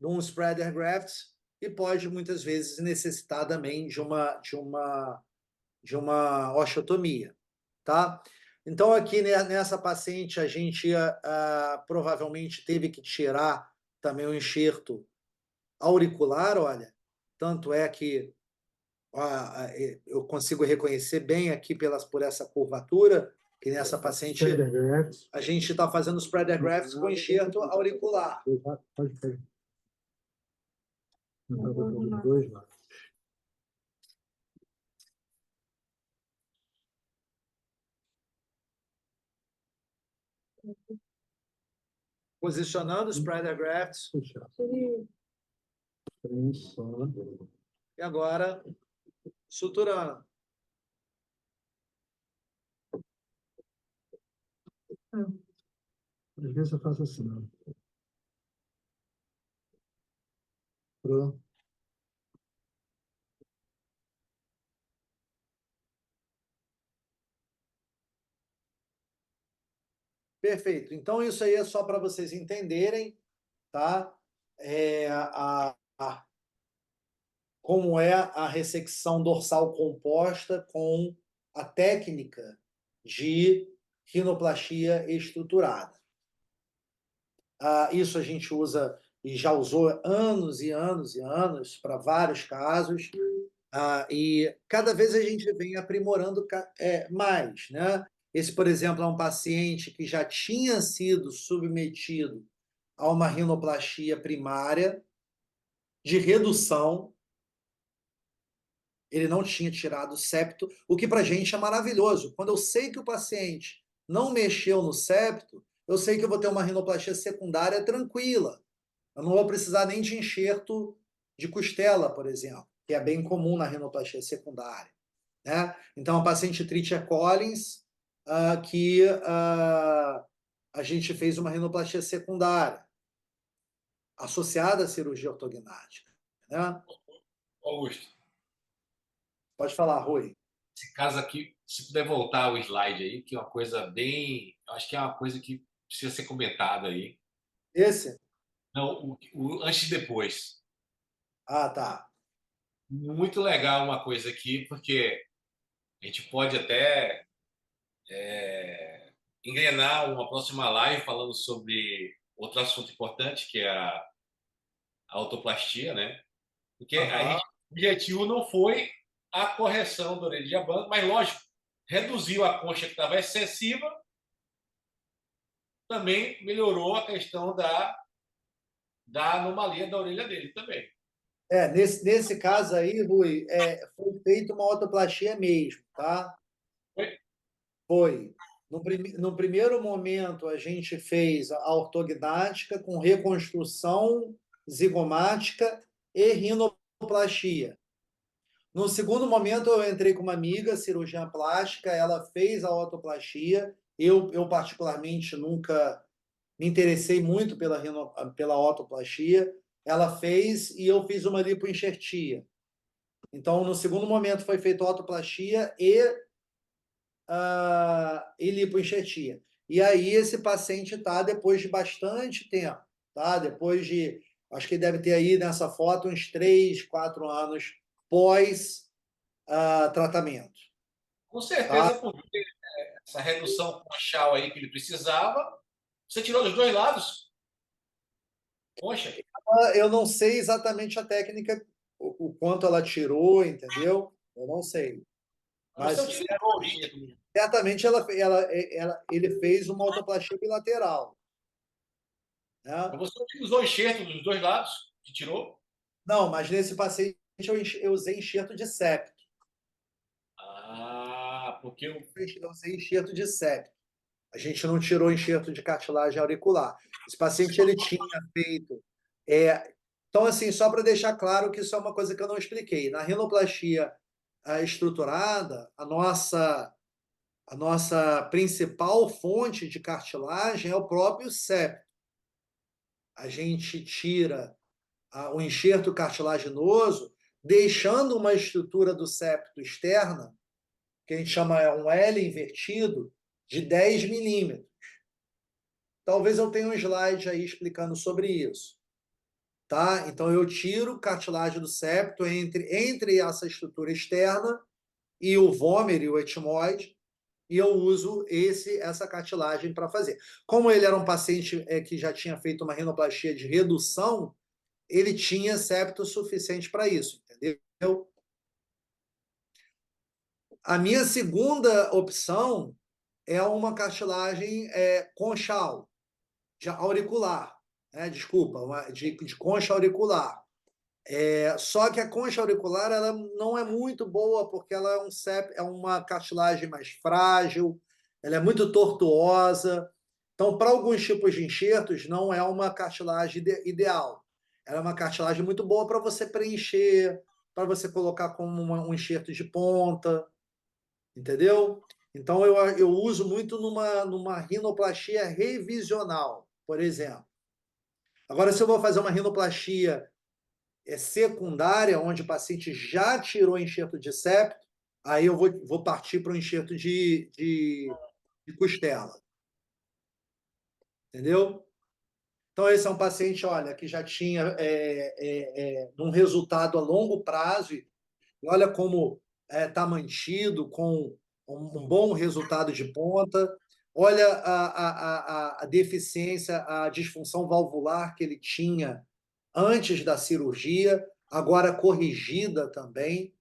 um spreader graft e pode, muitas vezes, necessitar também de uma osteotomia, tá? Então, aqui nessa paciente, a gente provavelmente teve que tirar também o enxerto auricular, olha, tanto é que eu consigo reconhecer bem aqui por essa curvatura, que nessa paciente a gente está fazendo spreader grafts com enxerto auricular. Pode. Não, botando dois lados. Posicionando os spreader grafts. E agora, suturando. Às vezes eu faço assim, ó. Pronto. Perfeito. Então, isso aí é só para vocês entenderem, tá? Como é a ressecção dorsal composta com a técnica de rinoplastia estruturada. Isso a gente usa e já usou anos e anos e anos para vários casos, e cada vez a gente vem aprimorando mais, né? Esse, por exemplo, é um paciente que já tinha sido submetido a uma rinoplastia primária de redução. Ele não tinha tirado o septo, o que para a gente é maravilhoso. Quando eu sei que o paciente não mexeu no septo, eu sei que eu vou ter uma rinoplastia secundária tranquila. Eu não vou precisar nem de enxerto de costela, por exemplo, que é bem comum na rinoplastia secundária, né? Então, a paciente Tritia Collins, que a gente fez uma rinoplastia secundária associada à cirurgia ortognática, né? Augusto, Pode falar, Rui. esse caso aqui, se puder voltar o slide aí, que é uma coisa bem. Acho que é uma coisa que precisa ser comentada aí. Esse? Não, o antes e depois. Tá. Muito legal uma coisa aqui, porque a gente pode até engrenar uma próxima live falando sobre outro assunto importante, que é a autoplastia, né? Porque aí o objetivo não foi a correção da orelha de abanco, mas lógico, reduziu a concha que estava excessiva, também melhorou a questão da anomalia da orelha dele também. Nesse caso aí, Rui, foi feita uma otoplastia mesmo, tá? Foi? Foi. No primeiro momento, a gente fez a ortognática com reconstrução zigomática e rinoplastia. No segundo momento, eu entrei com uma amiga, cirurgiã plástica, ela fez a otoplastia. Eu particularmente, nunca me interessei muito pela otoplastia. Ela fez e eu fiz uma lipoenxertia. Então, no segundo momento, foi feita otoplastia e lipoenxertia. E aí, esse paciente está depois de bastante tempo, tá? Depois de, acho que deve ter aí nessa foto uns 3, 4 anos pós tratamento. Com Tá? certeza, porque essa redução conchal aí que ele precisava, você tirou dos dois lados? Concha? Eu não sei exatamente a técnica, o quanto ela tirou, entendeu? Eu não sei. Você Mas utilizou o enxerto. certamente ele fez uma autoplastia bilateral. Né? Você utilizou o enxerto dos dois lados que tirou? Não, mas nesse paciente eu usei enxerto de septo. Porque eu... Eu usei enxerto de septo. A gente não tirou enxerto de cartilagem auricular. Esse paciente ele tinha feito. Então, assim, só para deixar claro que isso é uma coisa que eu não expliquei. Na rinoplastia estruturada, a nossa principal fonte de cartilagem é o próprio septo. A gente tira o enxerto cartilaginoso, deixando uma estrutura do septo externa, que a gente chama um L invertido, de 10 milímetros. Talvez eu tenha um slide aí explicando sobre isso. Tá? Então, eu tiro cartilagem do septo entre essa estrutura externa e o vômero e o etimoide, e eu uso essa cartilagem para fazer. Como ele era um paciente que já tinha feito uma rinoplastia de redução, ele tinha septo suficiente para isso, entendeu? A minha segunda opção é uma cartilagem conchal, auricular, né? Desculpa, de concha auricular. Só que a concha auricular ela não é muito boa porque ela é uma cartilagem mais frágil, ela é muito tortuosa. Então, para alguns tipos de enxertos, não é uma cartilagem ideal. Ela é uma cartilagem muito boa para você preencher, para você colocar como um enxerto de ponta, entendeu? Então, eu uso muito numa rinoplastia revisional, por exemplo. Agora, se eu vou fazer uma rinoplastia secundária, onde o paciente já tirou enxerto de septo, aí eu vou partir para o enxerto de costela. Entendeu? Então, esse é um paciente, olha, que já tinha um resultado a longo prazo, e olha como está mantido, com um bom resultado de ponta. Olha a deficiência, a disfunção valvular que ele tinha antes da cirurgia, agora corrigida também.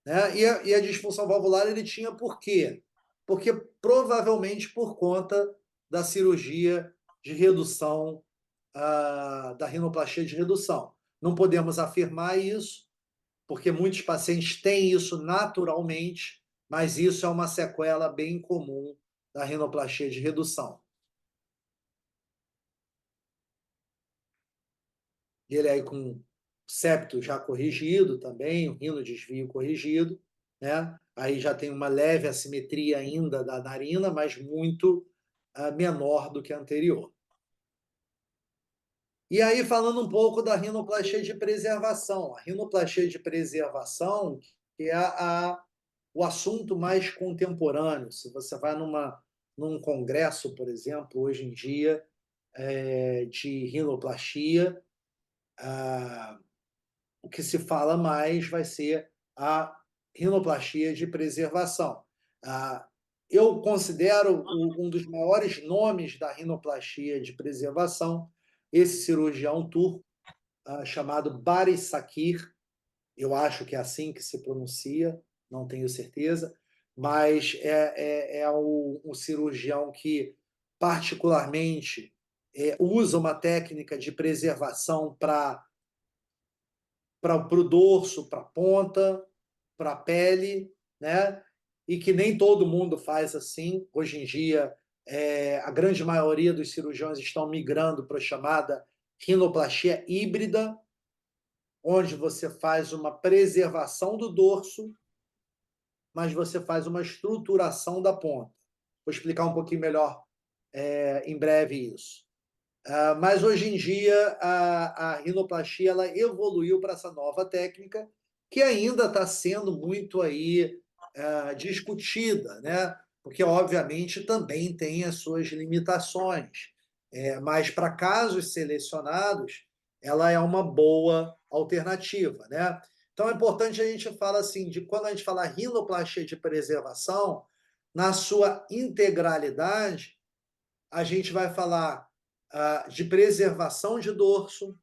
Né? E a disfunção valvular ele tinha por quê? Porque provavelmente por conta da cirurgia de redução, da rinoplastia de redução. Não podemos afirmar isso, porque muitos pacientes têm isso naturalmente, mas isso é uma sequela bem comum da rinoplastia de redução. Ele aí com septo já corrigido também, o rino desvio corrigido, né? Aí já tem uma leve assimetria ainda da narina, mas muito menor do que a anterior. E aí, falando um pouco da rinoplastia de preservação. A rinoplastia de preservação que é o assunto mais contemporâneo. Se você vai num congresso, por exemplo, hoje em dia, de rinoplastia, o que se fala mais vai ser a rinoplastia de preservação. Eu considero um dos maiores nomes da rinoplastia de preservação esse cirurgião turco chamado Baris Sakir. Eu acho que é assim que se pronuncia, não tenho certeza, mas é um cirurgião que particularmente usa uma técnica de preservação para para o dorso, para a ponta, para a pele, né? E que nem todo mundo faz assim. Hoje em dia, a grande maioria dos cirurgiões estão migrando para a chamada rinoplastia híbrida, onde você faz uma preservação do dorso, mas você faz uma estruturação da ponta. Vou explicar um pouquinho melhor em breve isso. Mas hoje em dia a rinoplastia ela evoluiu para essa nova técnica que ainda está sendo muito aí discutida, né? Porque obviamente também tem as suas limitações, mas para casos selecionados ela é uma boa alternativa, né? Então é importante a gente falar assim de quando a gente fala rinoplastia de preservação na sua integralidade, a gente vai falar de preservação de dorso,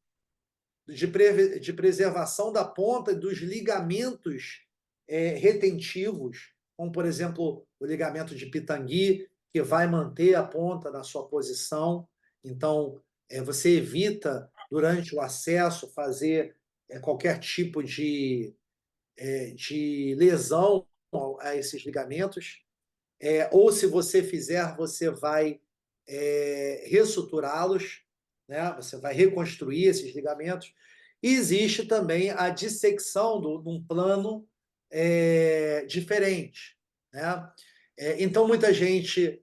de preservação da ponta dos ligamentos retentivos, como, por exemplo, o ligamento de Pitangui, que vai manter a ponta na sua posição. Então, você evita, durante o acesso, fazer qualquer tipo de lesão a esses ligamentos. Ou, se você fizer, você vai ressuturá-los, né? Você vai reconstruir esses ligamentos. E existe também a dissecção num plano diferente, né? Então, muita gente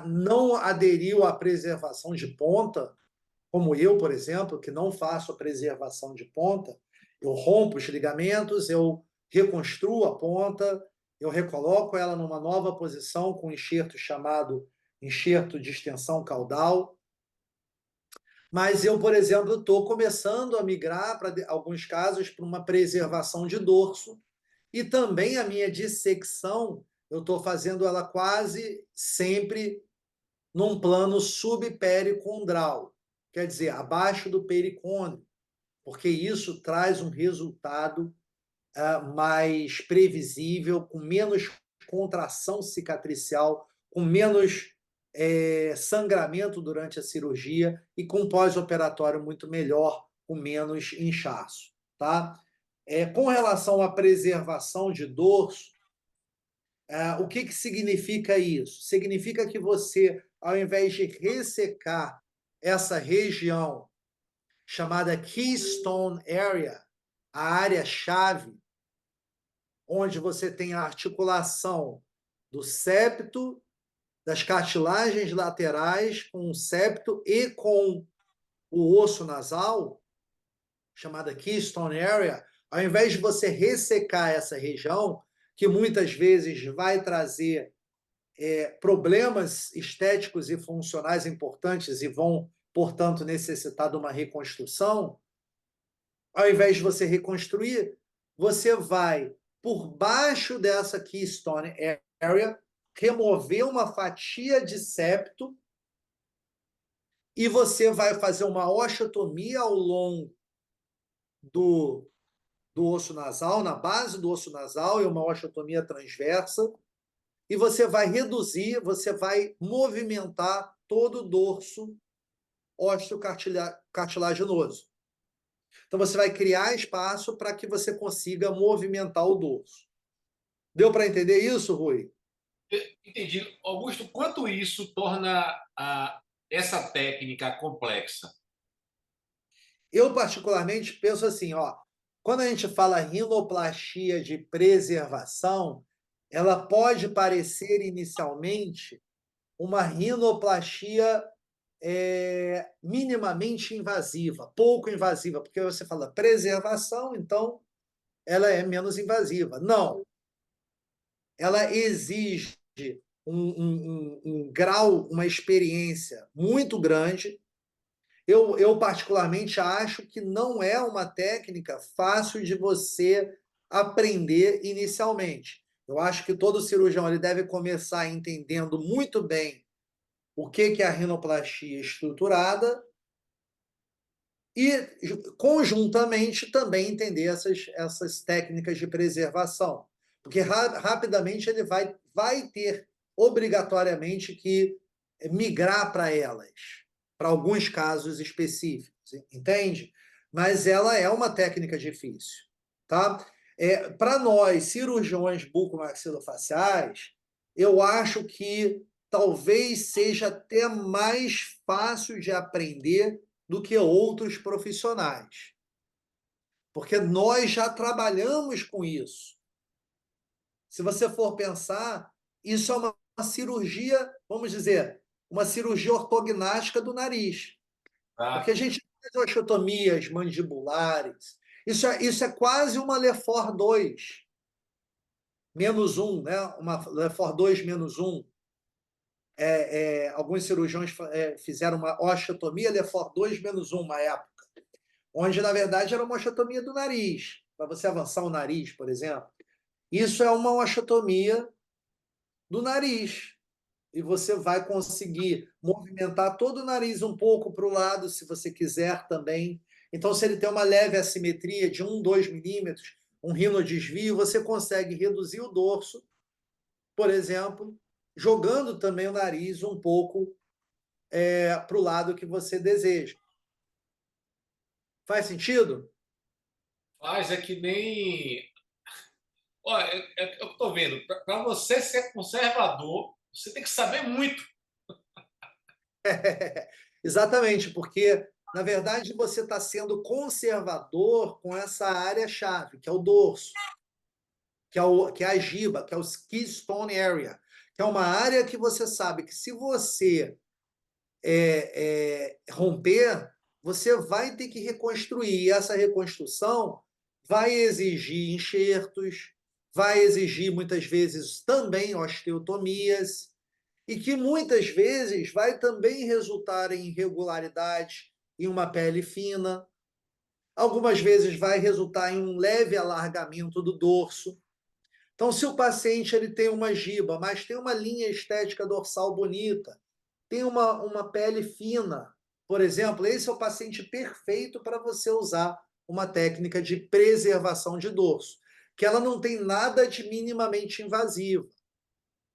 não aderiu à preservação de ponta, como eu, por exemplo, que não faço a preservação de ponta. Eu rompo os ligamentos, eu reconstruo a ponta, eu recoloco ela numa nova posição com um enxerto chamado enxerto de extensão caudal. Mas eu, por exemplo, estou começando a migrar, para alguns casos, para uma preservação de dorso. E também a minha dissecção, eu estou fazendo ela quase sempre num plano subpericondral, quer dizer, abaixo do pericônio, porque isso traz um resultado mais previsível, com menos contração cicatricial, com menos sangramento durante a cirurgia e com pós-operatório muito melhor, com menos inchaço. Tá? Com relação à preservação de dorso, o que significa isso? Significa que você, ao invés de ressecar essa região chamada Keystone Area, a área-chave, onde você tem a articulação do septo, das cartilagens laterais com o septo e com o osso nasal, chamada Keystone Area, ao invés de você ressecar essa região, que muitas vezes vai trazer problemas estéticos e funcionais importantes e vão, portanto, necessitar de uma reconstrução, ao invés de você reconstruir, você vai, por baixo dessa Keystone Area, remover uma fatia de septo e você vai fazer uma osteotomia ao longo do osso nasal, na base do osso nasal, e uma osteotomia transversa, e você vai reduzir, você vai movimentar todo o dorso osteocartilaginoso. Então, você vai criar espaço para que você consiga movimentar o dorso. Deu para entender isso, Rui? Entendi. Augusto, quanto isso torna essa técnica complexa? Eu, particularmente, penso assim, quando a gente fala rinoplastia de preservação, ela pode parecer inicialmente uma rinoplastia minimamente invasiva, pouco invasiva, porque você fala preservação, então ela é menos invasiva. Não. Ela exige um grau, uma experiência muito grande. Eu, particularmente, acho que não é uma técnica fácil de você aprender inicialmente. Eu acho que todo cirurgião ele deve começar entendendo muito bem o que é a rinoplastia estruturada e, conjuntamente, também entender essas técnicas de preservação. Porque rapidamente ele vai ter, obrigatoriamente, que migrar para elas, para alguns casos específicos, entende? mas ela é uma técnica difícil, tá? Para nós, cirurgiões bucomaxilofaciais, eu acho que talvez seja até mais fácil de aprender do que outros profissionais, porque nós já trabalhamos com isso. Se você for pensar, isso é uma cirurgia, vamos dizer, uma cirurgia ortognática do nariz. Porque a Tá? gente faz osteotomias mandibulares. Isso é quase uma Lefort 2 menos um, né? Uma Lefort 2 menos um. Alguns cirurgiões fizeram uma osteotomia Lefort 2 menos um, uma época, onde, na verdade, era uma osteotomia do nariz, para você avançar o nariz, por exemplo. Isso é uma osteotomia do nariz. E você vai conseguir movimentar todo o nariz um pouco para o lado, se você quiser também. Então, se ele tem uma leve assimetria de 1, 2 milímetros, um rinodesvio, você consegue reduzir o dorso, por exemplo, jogando também o nariz um pouco para o lado que você deseja. Faz sentido? Faz é que nem. Olha, é o que eu estou vendo. Para você ser conservador, você tem que saber muito. Exatamente, porque, na verdade, você está sendo conservador com essa área-chave, que é o dorso, que é a giba, que é o keystone area, que é uma área que você sabe que se você romper, você vai ter que reconstruir. E essa reconstrução vai exigir enxertos, vai exigir, muitas vezes, também osteotomias, e que muitas vezes vai também resultar em irregularidades em uma pele fina, algumas vezes vai resultar em um leve alargamento do dorso. Então, se o paciente ele tem uma giba, mas tem uma linha estética dorsal bonita, tem uma pele fina, por exemplo, esse é o paciente perfeito para você usar uma técnica de preservação de dorso, que ela não tem nada de minimamente invasivo.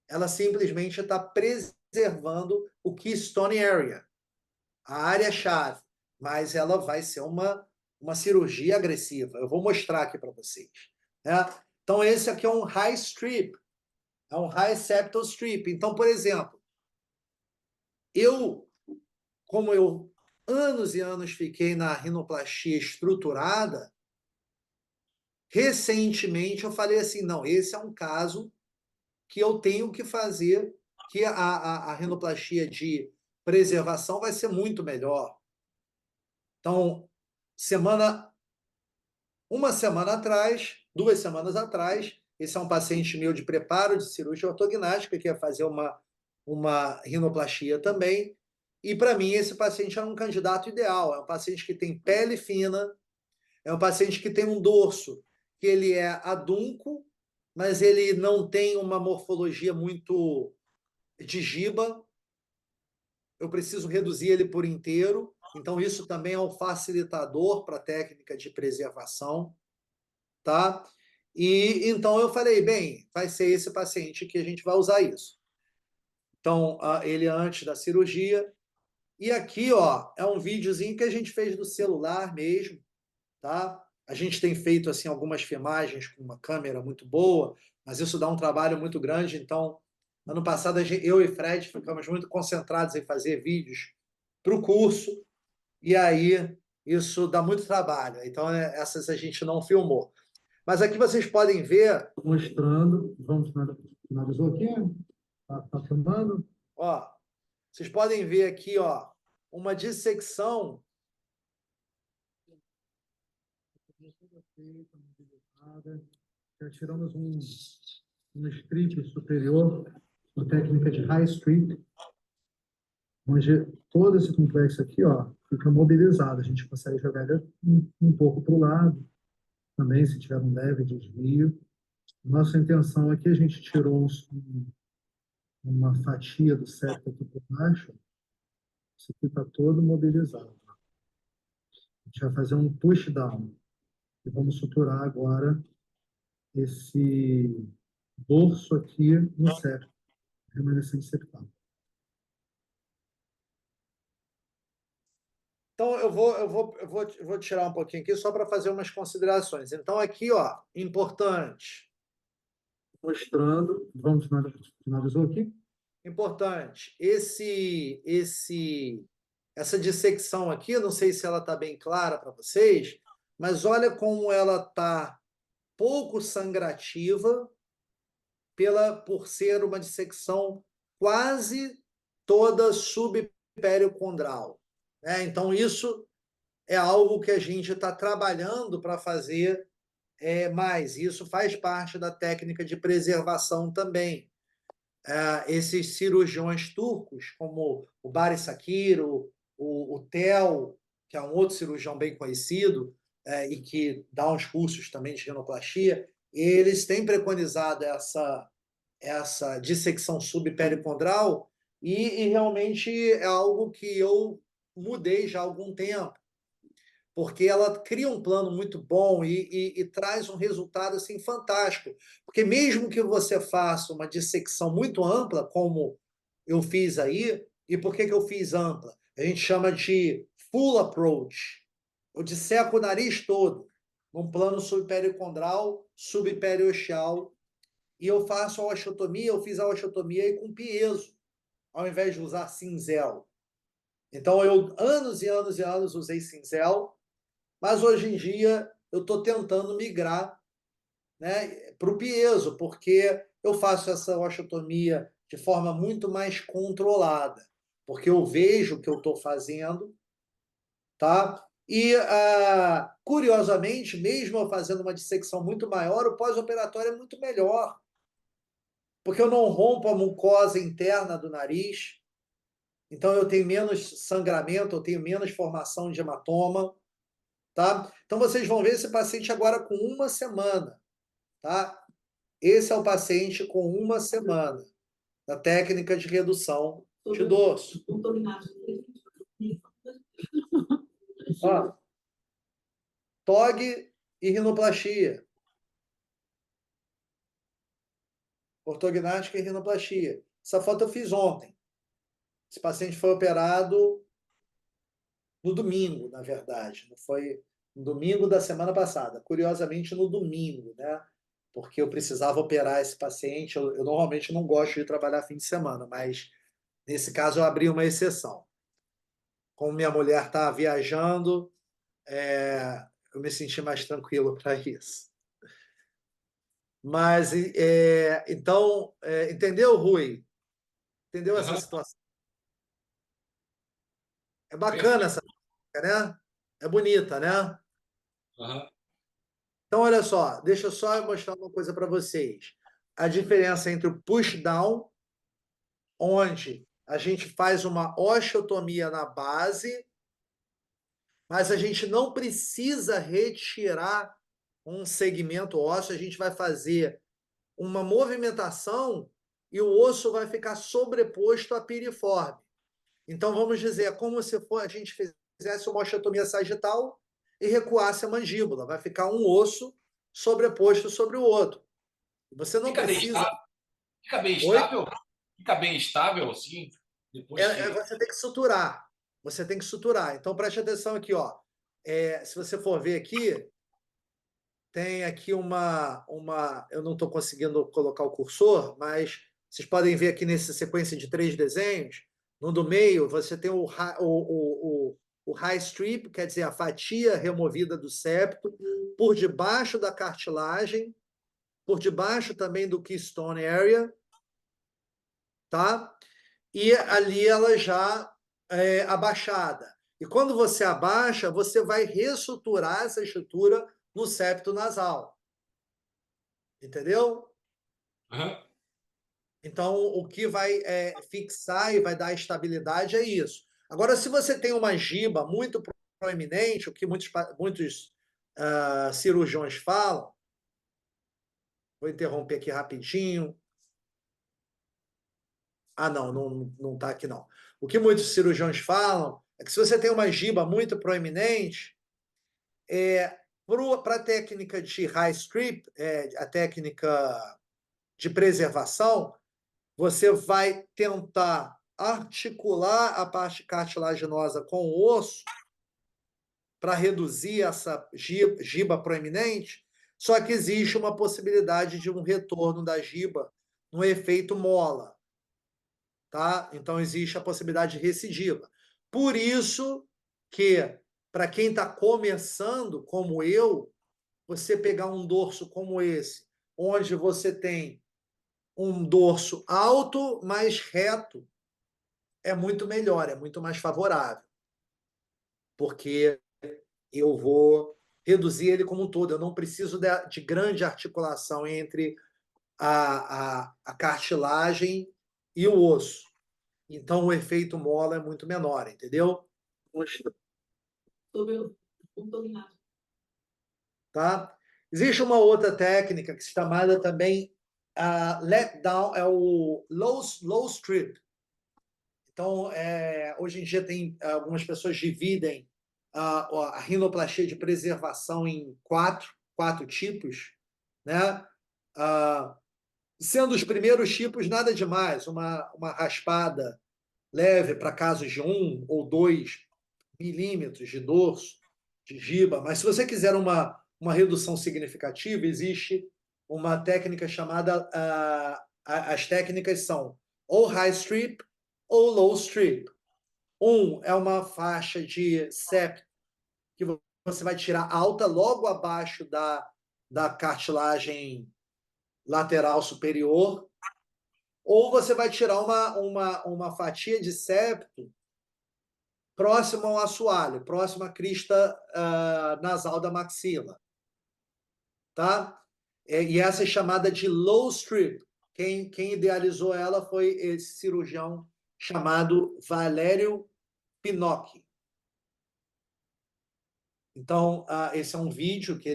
Ela simplesmente está preservando o keystone area, a área-chave, mas ela vai ser uma cirurgia agressiva. Eu vou mostrar aqui para vocês. Né? Então, esse aqui é um high strip, é um high septal strip. Então, por exemplo, como eu anos e anos fiquei na rinoplastia estruturada, recentemente eu falei assim, não, esse é um caso que eu tenho que fazer, que a rinoplastia de preservação vai ser muito melhor. Então, uma semana atrás, 2 semanas atrás, esse é um paciente meu de preparo de cirurgia ortognática, que ia fazer uma rinoplastia também, e para mim esse paciente é um candidato ideal, é um paciente que tem pele fina, é um paciente que tem um dorso que ele é adunco, mas ele não tem uma morfologia muito de giba, eu preciso reduzir ele por inteiro, então isso também é um facilitador para a técnica de preservação, tá? E então eu falei, bem, vai ser esse paciente que a gente vai usar isso. Então, ele antes da cirurgia. E aqui, ó, é um videozinho que a gente fez do celular mesmo, tá? A gente tem feito assim algumas filmagens com uma câmera muito boa, mas isso dá um trabalho muito grande. Então, ano passado eu e Fred ficamos muito concentrados em fazer vídeos para o curso, e aí isso dá muito trabalho. Então, essas a gente não filmou. Mas aqui vocês podem ver, Mostrando, vamos finalizou aqui? Tá filmando? ó, vocês podem ver aqui, ó, uma dissecção. Já tiramos um strip superior, uma técnica de high strip, onde todo esse complexo aqui, ó, fica mobilizado. A gente consegue jogar ele um pouco para o lado, também se tiver um leve desvio. Nossa intenção aqui, a gente tirou uma fatia do septo aqui por baixo, isso aqui está todo mobilizado. A gente vai fazer um push down e vamos suturar agora esse dorso aqui no septo, remanescente septal. Então, eu vou tirar um pouquinho aqui só para fazer umas considerações. Então, aqui, ó, importante. Mostrando, vamos finalizou aqui? Importante. Essa dissecção aqui, eu não sei se ela está bem clara para vocês, mas olha como ela está pouco sangrativa por ser uma dissecção quase toda subpericondral, né? Então, isso é algo que a gente está trabalhando para fazer mais. Isso faz parte da técnica de preservação também. Esses cirurgiões turcos, como o Baris Sakiro, o Tel, que é um outro cirurgião bem conhecido e que dá uns cursos também de rinoplastia, eles têm preconizado essa dissecção subpericondral e realmente é algo que eu mudei já há algum tempo, porque ela cria um plano muito bom e traz um resultado assim fantástico. Porque mesmo que você faça uma dissecção muito ampla, como eu fiz aí, e por que eu fiz ampla? A gente chama de full approach. Eu disseco o nariz todo, num plano subpericondral, subperiosteal, e eu faço a osteotomia, eu fiz a osteotomia aí com piezo, ao invés de usar cinzel. Então, eu anos e anos e anos usei cinzel, mas hoje em dia eu estou tentando migrar, né, para o piezo, porque eu faço essa osteotomia de forma muito mais controlada, porque eu vejo o que eu estou fazendo, tá? E, curiosamente, mesmo eu fazendo uma dissecção muito maior, o pós-operatório é muito melhor, porque eu não rompo a mucosa interna do nariz, então eu tenho menos sangramento, eu tenho menos formação de hematoma, tá? Então vocês vão ver esse paciente agora com uma semana, tá? Esse é o paciente com uma semana da técnica de redução de dorso. Ó, TOG e rinoplastia. Ortognática e rinoplastia. Essa foto eu fiz ontem. Esse paciente foi operado no domingo, na verdade. Não foi no domingo da semana passada. Curiosamente, no domingo, né? Porque eu precisava operar esse paciente. Eu normalmente não gosto de trabalhar fim de semana, mas nesse caso eu abri uma exceção. Como minha mulher está viajando, eu me senti mais tranquilo para isso. Mas, então, entendeu, Rui? Entendeu essa situação? É bacana essa técnica, né? É bonita, né? Então, olha só, deixa eu só mostrar uma coisa para vocês. A diferença entre o push-down, onde a gente faz uma osteotomia na base, mas a gente não precisa retirar um segmento ósseo, a gente vai fazer uma movimentação e o osso vai ficar sobreposto à piriforme. Então, vamos dizer, é como se a gente fizesse uma osteotomia sagital e recuasse a mandíbula. Vai ficar um osso sobreposto sobre o outro. Você não precisa... Fica bem estável? Fica bem estável, assim, depois que... Você tem que suturar. Você tem que suturar. Então, preste atenção aqui, ó. Se você for ver aqui, tem aqui uma eu não estou conseguindo colocar o cursor, mas vocês podem ver aqui nessa sequência de 3 desenhos, no do meio você tem o high strip, quer dizer, a fatia removida do septo, por debaixo da cartilagem, por debaixo também do keystone area, tá? E ali ela já é abaixada. E quando você abaixa, você vai ressuturar essa estrutura no septo nasal. Entendeu? Então, o que vai fixar e vai dar estabilidade é isso. Agora, se você tem uma giba muito proeminente, o que muitos cirurgiões falam, vou interromper aqui rapidinho. Não está aqui não. O que muitos cirurgiões falam é que se você tem uma giba muito proeminente, para a técnica de high strip, a técnica de preservação, você vai tentar articular a parte cartilaginosa com o osso para reduzir essa giba proeminente, só que existe uma possibilidade de um retorno da giba no efeito mola, tá? Então existe a possibilidade de recidiva. Por isso que, para quem está começando, como eu, você pegar um dorso como esse, onde você tem um dorso alto, mas reto, é muito melhor, é muito mais favorável, porque eu vou reduzir ele como um todo. Eu não preciso de grande articulação entre a cartilagem e o osso. Então, o efeito mola é muito menor, entendeu? Tá? Existe uma outra técnica que se chamada também let down, é o low strip. Então, hoje em dia tem algumas pessoas dividem a rinoplastia de preservação em quatro tipos, né? Sendo os primeiros tipos nada demais, uma raspada leve para casos de 1 ou 2 milímetros de dorso, de giba, mas se você quiser uma redução significativa, existe uma técnica chamada, as técnicas são ou high strip ou low strip. É uma faixa de septo que você vai tirar alta logo abaixo da cartilagem lateral superior, ou você vai tirar uma fatia de septo próximo ao assoalho, próximo à crista nasal da maxila. Tá? E essa é chamada de low strip. Quem idealizou ela foi esse cirurgião chamado Valério Pinocchi. Então, esse é um vídeo que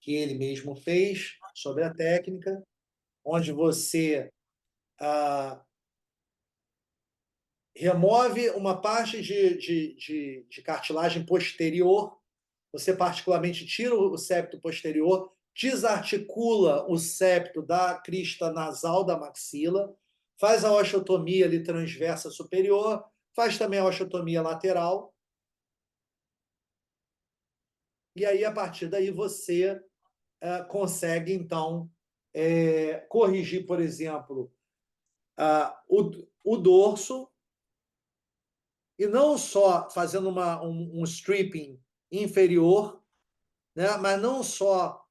ele mesmo fez sobre a técnica, onde você remove uma parte de cartilagem posterior, você particularmente tira o septo posterior, desarticula o septo da crista nasal da maxila, faz a osteotomia ali transversa superior, faz também a osteotomia lateral, e aí, a partir daí, você consegue, então, corrigir, por exemplo, o dorso, e não só fazendo um stripping inferior, né, mas não só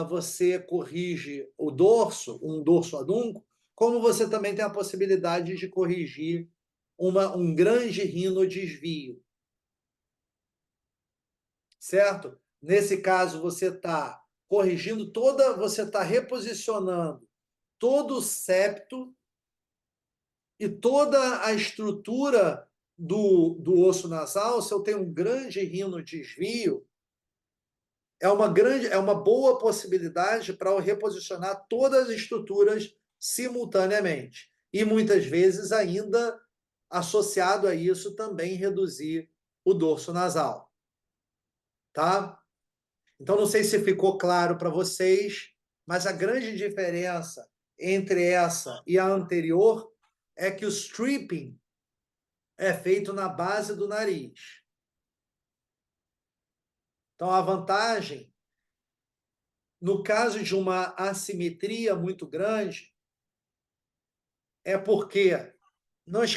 você corrige o dorso, um dorso adúnco, como você também tem a possibilidade de corrigir um grande rinodesvio. Certo? Nesse caso, você está corrigindo você está reposicionando todo o septo e toda a estrutura do osso nasal. Se eu tenho um grande rinodesvio, é uma boa possibilidade para eu reposicionar todas as estruturas simultaneamente. E muitas vezes ainda associado a isso também reduzir o dorso nasal. Tá? Então, não sei se ficou claro para vocês, mas a grande diferença entre essa e a anterior é que o stripping é feito na base do nariz. Então, a vantagem, no caso de uma assimetria muito grande, é porque nas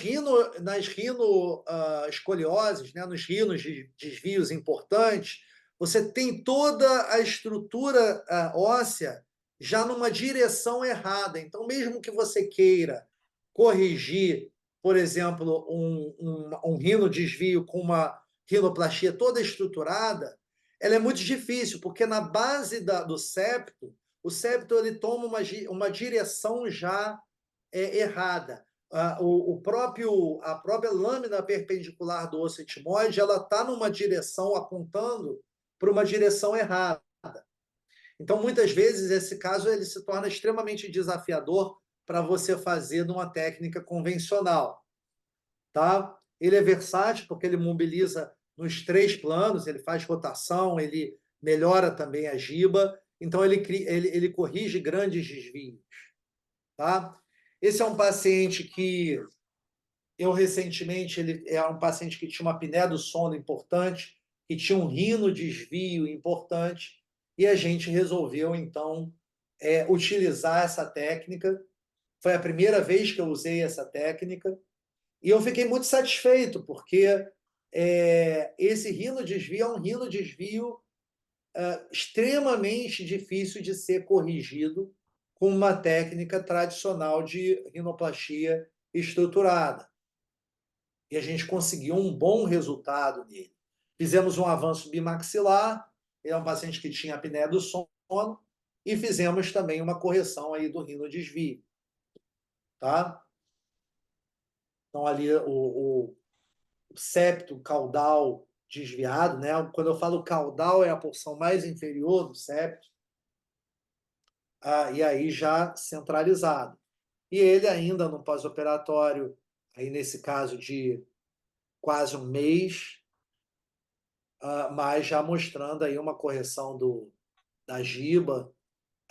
escolioses, né, nos rinos de desvios importantes, você tem toda a estrutura óssea já numa direção errada. Então, mesmo que você queira corrigir, por exemplo, um rino desvio com uma rinoplastia toda estruturada, ela é muito difícil, porque na base do septo, o septo ele toma uma direção já errada. A própria lâmina perpendicular do osso etimoide, ela está numa direção, apontando para uma direção errada. Então, muitas vezes, esse caso ele se torna extremamente desafiador para você fazer numa técnica convencional. Tá? Ele é versátil porque ele mobiliza nos 3 planos, ele faz rotação, ele melhora também a giba, então ele corrige grandes desvios. Tá? Esse é um paciente ele é um paciente que tinha uma apneia do sono importante, que tinha um rinodesvio importante, e a gente resolveu, então, utilizar essa técnica. Foi a primeira vez que eu usei essa técnica, e eu fiquei muito satisfeito, porque esse rinodesvio é um rinodesvio extremamente difícil de ser corrigido com uma técnica tradicional de rinoplastia estruturada. E a gente conseguiu um bom resultado nele. Fizemos um avanço bimaxilar, ele é um paciente que tinha apneia do sono, e fizemos também uma correção aí do rinodesvio. Tá? Então, ali o septo caudal desviado, né? Quando eu falo caudal, é a porção mais inferior do septo, e aí já centralizado. E ele ainda no pós-operatório, aí nesse caso de quase um mês, mas já mostrando aí uma correção da giba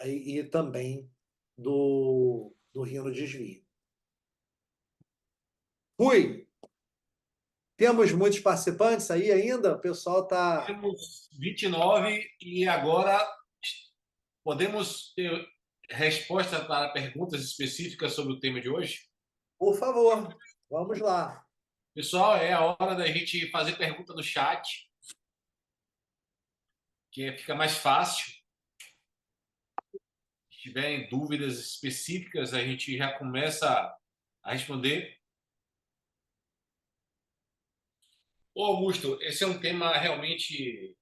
e também do rinodesvio. Rui, temos muitos participantes aí ainda? O pessoal está... Temos 29 e agora podemos ter resposta para perguntas específicas sobre o tema de hoje? Por favor, vamos lá. Pessoal, é a hora da gente fazer pergunta no chat, que fica mais fácil. Se tiverem dúvidas específicas, a gente já começa a responder. Ô, Augusto, esse é um tema realmente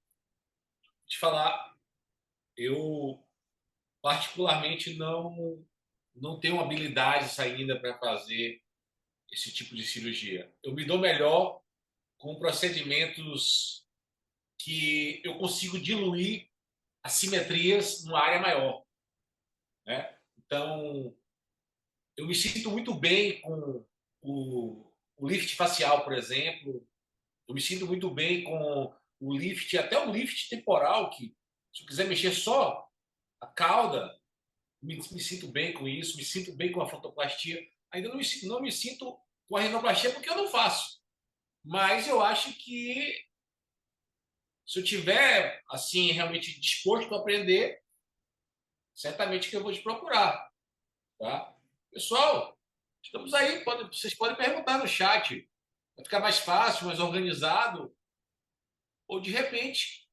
de falar. Eu particularmente não tenho habilidades ainda para fazer esse tipo de cirurgia. Eu me dou melhor com procedimentos que eu consigo diluir assimetrias numa área maior, né? Então, eu me sinto muito bem com o lift facial, por exemplo. Eu me sinto muito bem com o lift, até o lift temporal, que se eu quiser mexer só a cauda, me sinto bem com isso, me sinto bem com a fotoplastia. Ainda não me sinto com a rinoplastia porque eu não faço. Mas eu acho que se eu tiver assim realmente disposto a aprender, certamente que eu vou te procurar, tá? Pessoal, estamos aí, vocês podem perguntar no chat. Vai ficar mais fácil, mais organizado. Ou de repente,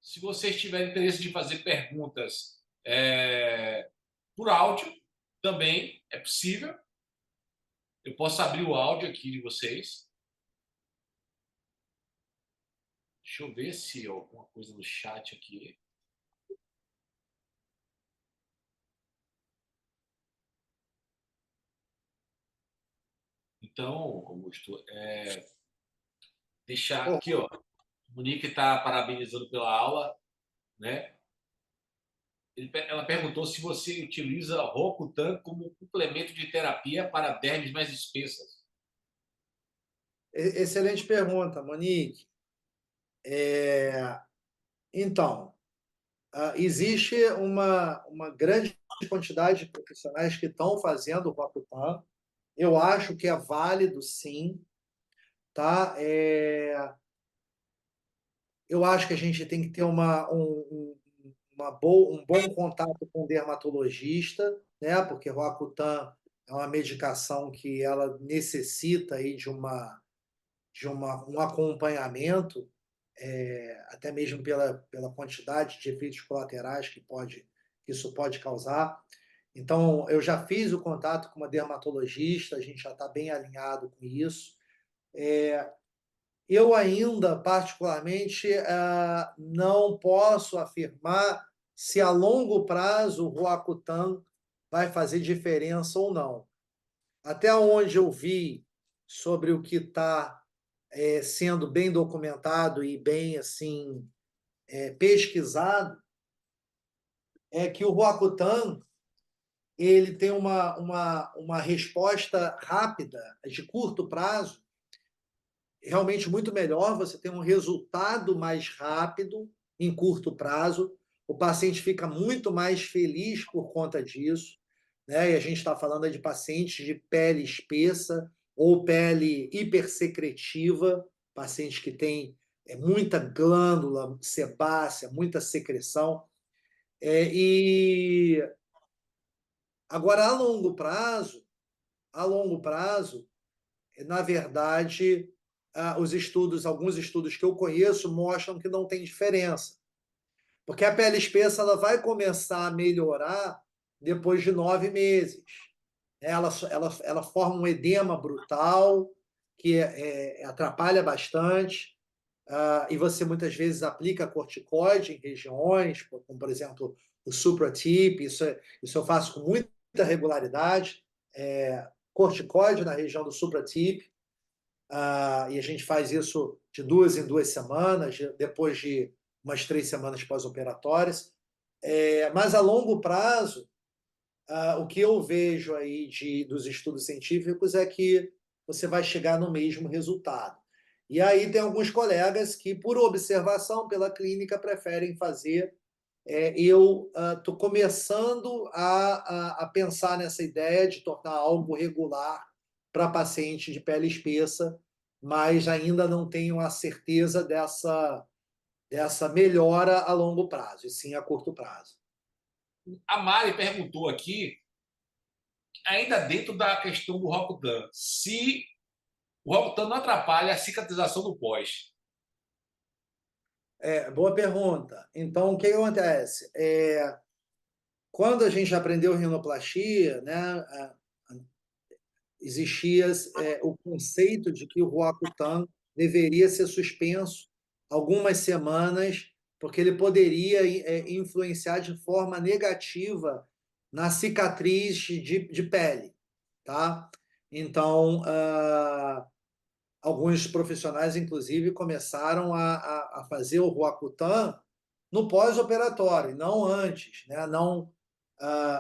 se vocês tiverem interesse de fazer perguntas por áudio, também é possível. Eu posso abrir o áudio aqui de vocês. Deixa eu ver se alguma coisa no chat aqui. Então, Augusto, deixar aqui, ó. Monique está parabenizando pela aula, né? Ela perguntou se você utiliza Roacutan como complemento de terapia para dermes mais espessas. Excelente pergunta, Monique. Então, existe uma grande quantidade de profissionais que estão fazendo o Roacutan. Eu acho que é válido, sim. Tá? Eu acho que a gente tem que ter um bom contato com o dermatologista, né? Porque Roacutan é uma medicação que ela necessita aí um acompanhamento, até mesmo pela quantidade de efeitos colaterais que isso pode causar. Então, eu já fiz o contato com uma dermatologista, a gente já está bem alinhado com isso. Eu ainda, particularmente, não posso afirmar se a longo prazo o Roacutan vai fazer diferença ou não. Até onde eu vi sobre o que está sendo bem documentado e bem assim pesquisado, é que o Roacutan ele tem uma resposta rápida, de curto prazo, realmente muito melhor, você tem um resultado mais rápido em curto prazo, o paciente fica muito mais feliz por conta disso, né? E a gente está falando de pacientes de pele espessa ou pele hipersecretiva, pacientes que têm é muita glândula sebácea, muita secreção. E agora, a longo prazo, na verdade, alguns estudos que eu conheço mostram que não tem diferença. Porque a pele espessa ela vai começar a melhorar depois de 9 meses. Ela forma um edema brutal que atrapalha bastante. E você muitas vezes aplica corticoide em regiões, como por exemplo o supratip, isso eu faço com muita regularidade, corticoide na região do supratip, e a gente faz isso de 2 em 2 semanas, depois de umas 3 semanas pós-operatórias. Mas a longo prazo, o que eu vejo aí dos estudos científicos é que você vai chegar no mesmo resultado. E aí tem alguns colegas que, por observação pela clínica, preferem fazer. Eu estou começando a pensar nessa ideia de tornar algo regular para paciente de pele espessa, mas ainda não tenho a certeza dessa melhora a longo prazo, e sim a curto prazo. A Mari perguntou aqui, ainda dentro da questão do Rocutan, se o Rocutan não atrapalha a cicatrização do pós. Boa pergunta. Então, o que acontece? Quando a gente aprendeu rinoplastia, né, existia o conceito de que o Roacutan deveria ser suspenso algumas semanas, porque ele poderia influenciar de forma negativa na cicatriz de pele, tá? Então, alguns profissionais, inclusive, começaram a fazer o Roacutan no pós-operatório, não antes, né? Não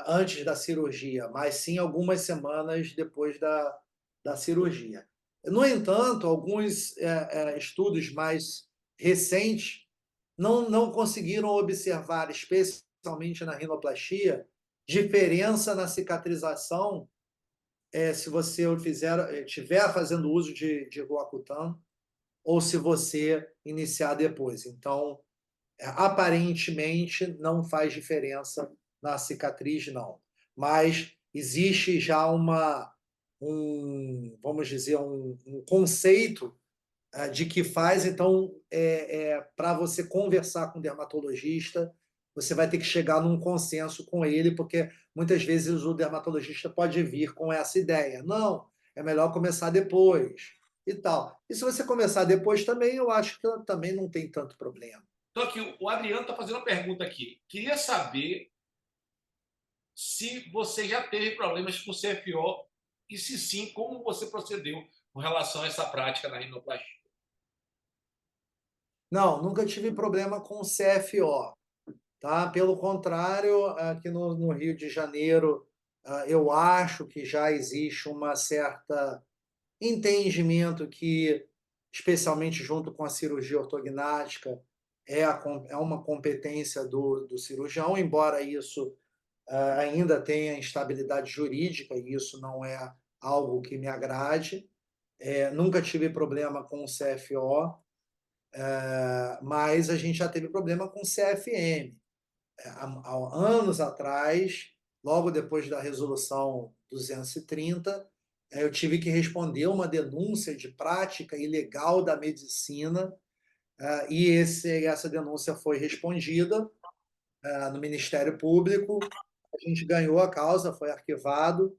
antes da cirurgia, mas sim algumas semanas depois da cirurgia. No entanto, alguns estudos mais recentes não conseguiram observar, especialmente na rinoplastia, diferença na cicatrização se você estiver fazendo uso de Roacutan ou se você iniciar depois. Então, aparentemente, não faz diferença na cicatriz, não. Mas existe já vamos dizer, um conceito de que faz. Então, para você conversar com o dermatologista, você vai ter que chegar num consenso com ele, porque muitas vezes o dermatologista pode vir com essa ideia. Não, é melhor começar depois e tal. E se você começar depois também, eu acho que também não tem tanto problema. Então, aqui, o Adriano está fazendo uma pergunta aqui. Queria saber se você já teve problemas com CFO e, se sim, como você procedeu com relação a essa prática na rinoplastia. Não, nunca tive problema com CFO, tá? Pelo contrário, aqui no Rio de Janeiro, eu acho que já existe uma certa entendimento que, especialmente junto com a cirurgia ortognática, é uma competência do cirurgião, embora isso ainda tenha instabilidade jurídica, e isso não é algo que me agrade. Nunca tive problema com o CFO, mas a gente já teve problema com o CFM. Há anos atrás, logo depois da Resolução 230, eu tive que responder uma denúncia de prática ilegal da medicina, e essa denúncia foi respondida no Ministério Público. A gente ganhou a causa, foi arquivado,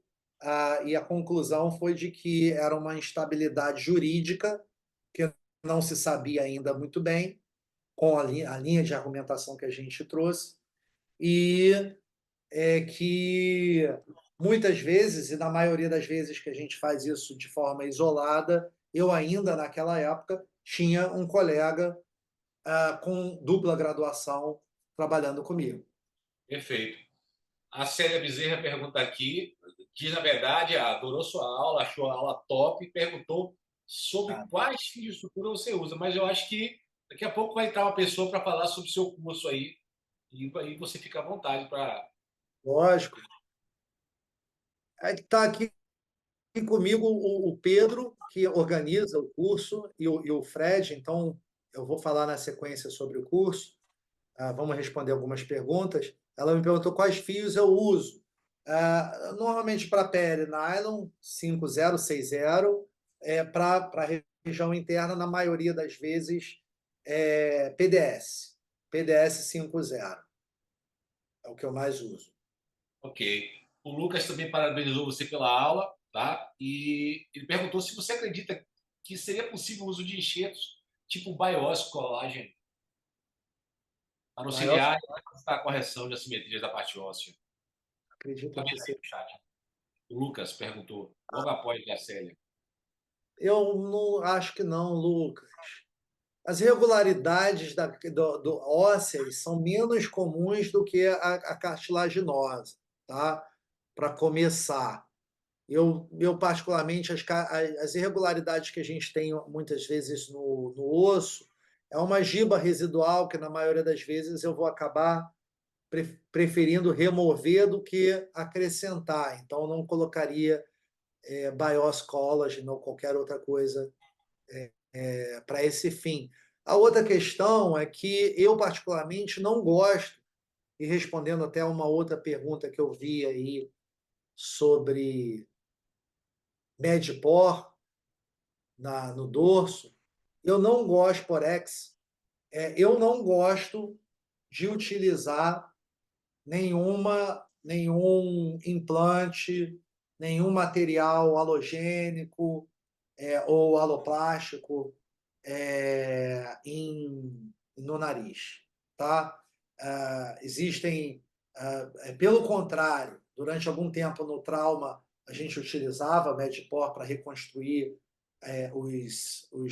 e a conclusão foi de que era uma instabilidade jurídica, que não se sabia ainda muito bem, com a linha de argumentação que a gente trouxe, e que muitas vezes, e na maioria das vezes que a gente faz isso de forma isolada, eu ainda naquela época tinha um colega com dupla graduação trabalhando comigo. Perfeito. A Célia Bezerra pergunta aqui, diz, na verdade, adorou sua aula, achou a aula top, e perguntou sobre quais fios de estrutura você usa, mas eu acho que daqui a pouco vai entrar uma pessoa para falar sobre o seu curso aí, e aí você fica à vontade para... Lógico. Está aqui comigo o Pedro, que organiza o curso, e o Fred. Então, eu vou falar na sequência sobre o curso. Vamos responder algumas perguntas. Ela me perguntou quais fios eu uso. Normalmente para pele nylon 50, 60, para a região interna, na maioria das vezes, PDS 50. É o que eu mais uso. Ok. O Lucas também parabenizou você pela aula, tá? E ele perguntou se você acredita que seria possível o uso de enxertos tipo BIOS colágeno para Maior, auxiliar a correção de assimetrias da parte óssea. acredito Também que tá aí seja. no chat. O Lucas perguntou, logo após a Célia. Eu não acho que não, Lucas. As irregularidades do ósseas são menos comuns do que a cartilaginosa, tá? Para começar. Eu particularmente, as irregularidades que a gente tem muitas vezes no osso é uma giba residual que, na maioria das vezes, eu vou acabar preferindo remover do que acrescentar. Então, eu não colocaria BIOS collagen ou qualquer outra coisa para esse fim. A outra questão é que eu, particularmente, não gosto, e respondendo até uma outra pergunta que eu vi aí sobre Medpor no dorso, eu não gosto, Porex, eu não gosto de utilizar nenhum implante, nenhum material halogênico ou aloplástico no nariz, tá? Pelo contrário, durante algum tempo no trauma, a gente utilizava Medpor para reconstruir as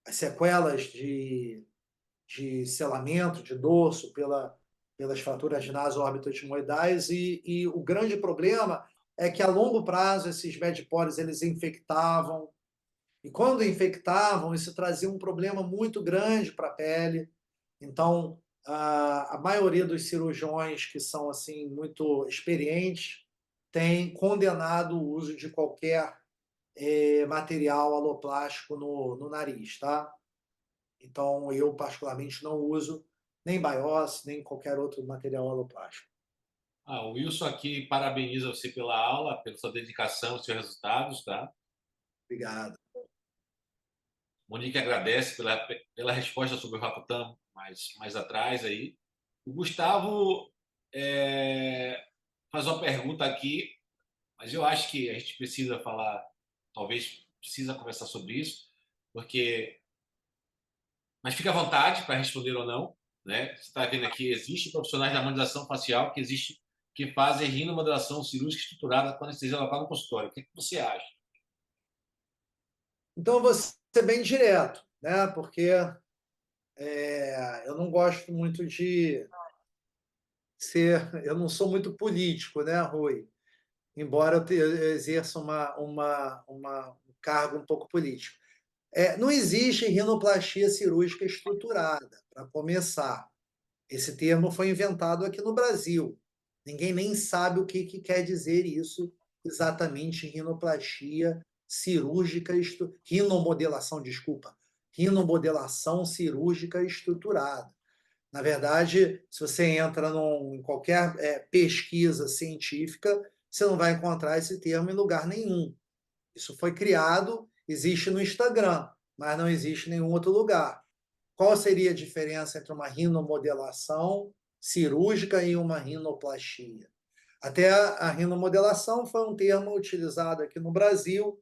sequelas de selamento de dorso pelas fraturas naso-orbito-etimoidais e o grande problema é que a longo prazo esses Medpors eles infectavam e quando infectavam isso trazia um problema muito grande para a pele. Então a maioria dos cirurgiões que são assim muito experientes tem condenado o uso de qualquer material aloplástico no nariz, tá? Então, eu particularmente não uso nem BIOS, nem qualquer outro material aloplástico. O Wilson aqui parabeniza você pela aula, pela sua dedicação, seus resultados, tá? Obrigado. Monique agradece pela resposta sobre o Rakuten mais atrás aí. O Gustavo faz uma pergunta aqui, mas eu acho que a gente precisa falar, talvez precisa conversar sobre isso, porque... Mas fica à vontade para responder ou não, né? Você está vendo aqui, existem profissionais da harmonização facial que fazem rinomodelação cirúrgica estruturada com anestesia local no consultório. O que você acha? Então, eu vou ser bem direto, né? Porque eu não gosto muito de ser... Eu não sou muito político, né, Rui? Embora eu exerça um cargo um pouco político. Não existe rinoplastia cirúrgica estruturada, para começar. Esse termo foi inventado aqui no Brasil. Ninguém nem sabe o que quer dizer isso exatamente, rinoplastia cirúrgica, rinomodelação, desculpa, rinomodelação cirúrgica estruturada. Na verdade, se você entra em qualquer pesquisa científica, você não vai encontrar esse termo em lugar nenhum. Isso foi criado, existe no Instagram, mas não existe em nenhum outro lugar. Qual seria a diferença entre uma rinomodelação cirúrgica e uma rinoplastia? Até a rinomodelação foi um termo utilizado aqui no Brasil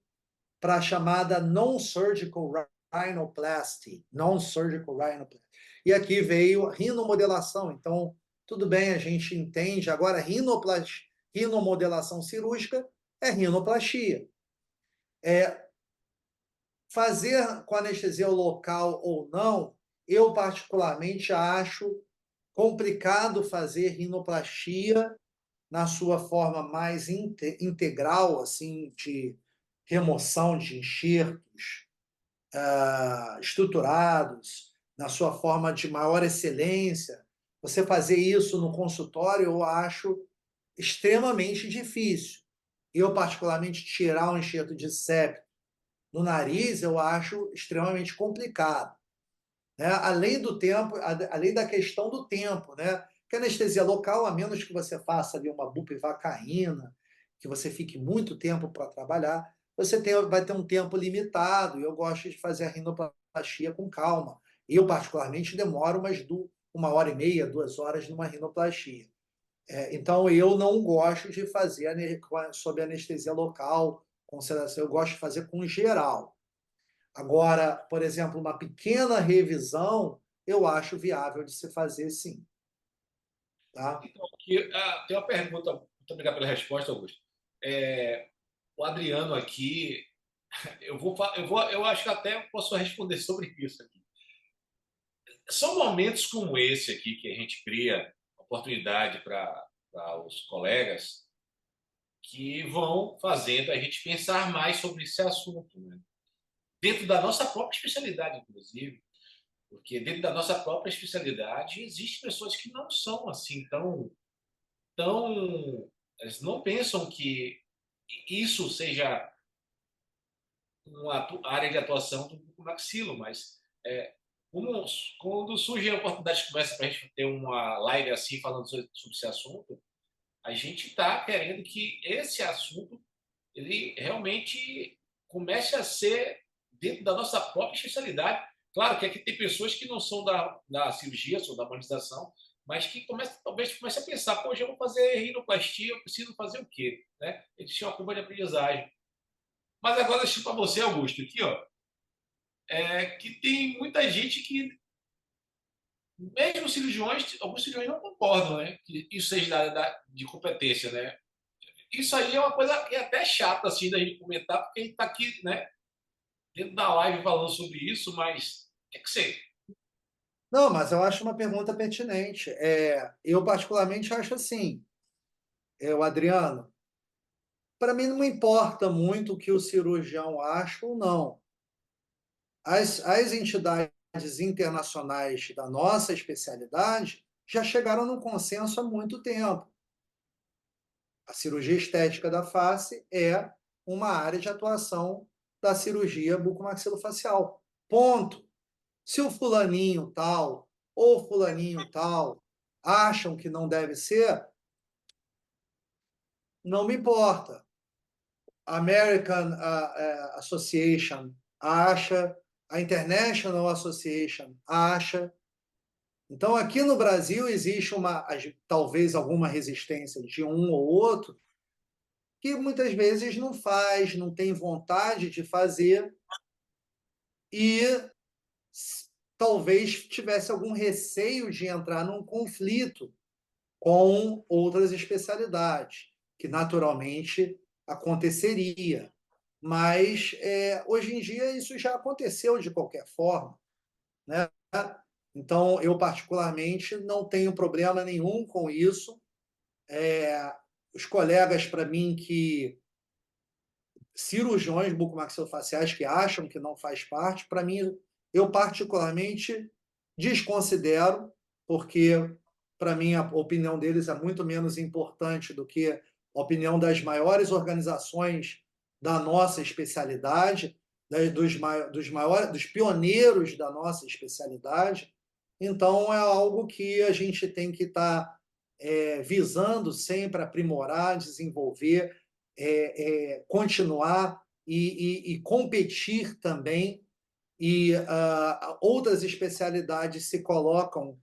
para a chamada non-surgical rhinoplasty. Non-surgical rhinoplasty. E aqui veio a rinomodelação. Então, tudo bem, a gente entende. Agora, rinomodelação cirúrgica é rinoplastia. Fazer com anestesia local ou não, eu particularmente acho complicado fazer rinoplastia na sua forma mais integral, assim, de remoção de enxertos estruturados, na sua forma de maior excelência. Você fazer isso no consultório, eu acho extremamente difícil. Eu, particularmente, tirar um enxerto de septo no nariz eu acho extremamente complicado, né? Além do tempo, além da questão do tempo, né? Que anestesia local, a menos que você faça ali uma bupivacaína, que você fique muito tempo para trabalhar, vai ter um tempo limitado, e eu gosto de fazer a rinoplastia com calma. Eu, particularmente, demoro uma hora e meia, 2 horas numa rinoplastia. Então, eu não gosto de fazer sob anestesia local, com sedação, eu gosto de fazer com geral. Agora, por exemplo, uma pequena revisão, eu acho viável de se fazer sim. Tá? Então, aqui, tem uma pergunta, muito obrigado pela resposta, Augusto. O Adriano aqui, eu acho que até posso responder sobre isso aqui. São momentos como esse aqui que a gente cria oportunidade para os colegas que vão fazendo a gente pensar mais sobre esse assunto, né? Dentro da nossa própria especialidade, inclusive, porque dentro da nossa própria especialidade existem pessoas que não são assim tão eles não pensam que isso seja uma área de atuação do bucomaxilo, mas quando surge a oportunidade de conversa para a gente ter uma live assim falando sobre esse assunto, a gente está querendo que esse assunto ele realmente comece a ser dentro da nossa própria especialidade. Claro que aqui tem pessoas que não são da cirurgia, são da humanização, mas que talvez comece a pensar, pô, eu vou fazer rinoplastia, eu preciso fazer o quê? Né? Eles tinham uma curva de aprendizagem. Mas agora deixa para você, Augusto, aqui, ó, que tem muita gente que, mesmo cirurgiões, alguns cirurgiões não concordam, né? Que isso seja de competência, né? Isso aí é uma coisa que é até chata, assim, da gente comentar, porque a gente está aqui, né, dentro da live falando sobre isso, mas o que você... Não, mas eu acho uma pergunta pertinente. Eu, particularmente, acho assim, o Adriano, para mim não importa muito o que o cirurgião acha ou não. As entidades internacionais da nossa especialidade já chegaram num consenso há muito tempo. A cirurgia estética da face é uma área de atuação da cirurgia bucomaxilofacial. Ponto. Se o fulaninho tal ou fulaninho tal acham que não deve ser, não me importa. A American Association acha, a International Association acha. Então, aqui no Brasil existe talvez alguma resistência de um ou outro, que muitas vezes não faz, não tem vontade de fazer e talvez tivesse algum receio de entrar num conflito com outras especialidades, que naturalmente aconteceria. Mas hoje em dia isso já aconteceu de qualquer forma, né? Então, eu particularmente não tenho problema nenhum com isso. Os colegas, para mim, cirurgiões bucomaxilofaciais que acham que não faz parte, para mim, eu particularmente desconsidero, porque para mim a opinião deles é muito menos importante do que a opinião das maiores organizações da nossa especialidade, dos pioneiros da nossa especialidade. Então, é algo que a gente tem que estar visando sempre aprimorar, desenvolver, continuar e competir também. E outras especialidades se colocam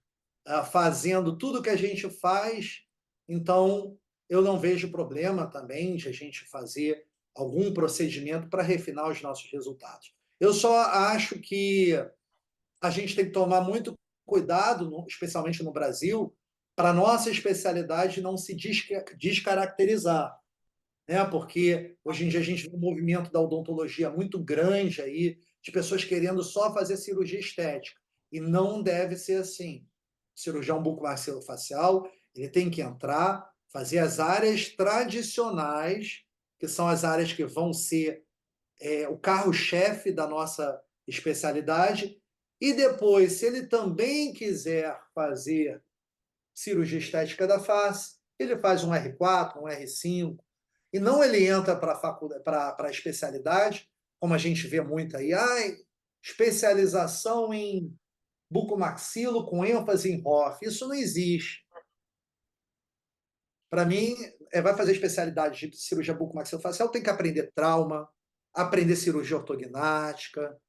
fazendo tudo que a gente faz, então eu não vejo problema também de a gente fazer algum procedimento para refinar os nossos resultados. Eu só acho que a gente tem que tomar muito cuidado, especialmente no Brasil, para a nossa especialidade não se descaracterizar, né? Porque hoje em dia a gente vê um movimento da odontologia muito grande aí, de pessoas querendo só fazer cirurgia estética. E não deve ser assim. O cirurgião bucomaxilofacial, ele tem que entrar, fazer as áreas tradicionais, que são as áreas que vão ser o carro-chefe da nossa especialidade, e depois, se ele também quiser fazer cirurgia estética da face, ele faz um R4, um R5, e não ele entra para a especialidade como a gente vê muito aí, especialização em bucomaxilo com ênfase em ROF. Isso não existe. Para mim, vai fazer especialidade de cirurgia bucomaxilofacial, tem que aprender trauma, aprender cirurgia ortognática,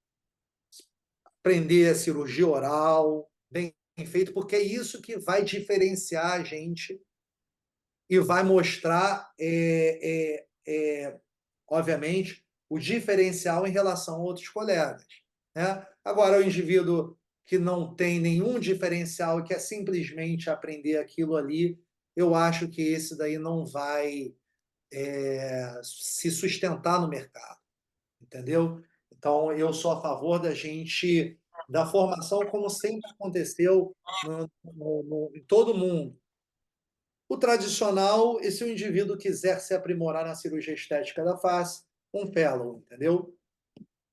aprender a cirurgia oral, bem feito, porque é isso que vai diferenciar a gente e vai mostrar, obviamente, o diferencial em relação a outros colegas, né? Agora, o indivíduo que não tem nenhum diferencial e quer simplesmente aprender aquilo ali, eu acho que esse daí não vai se sustentar no mercado, entendeu? Então, eu sou a favor da formação como sempre aconteceu em todo mundo. O tradicional, e se o indivíduo quiser se aprimorar na cirurgia estética da face, um fellow, entendeu?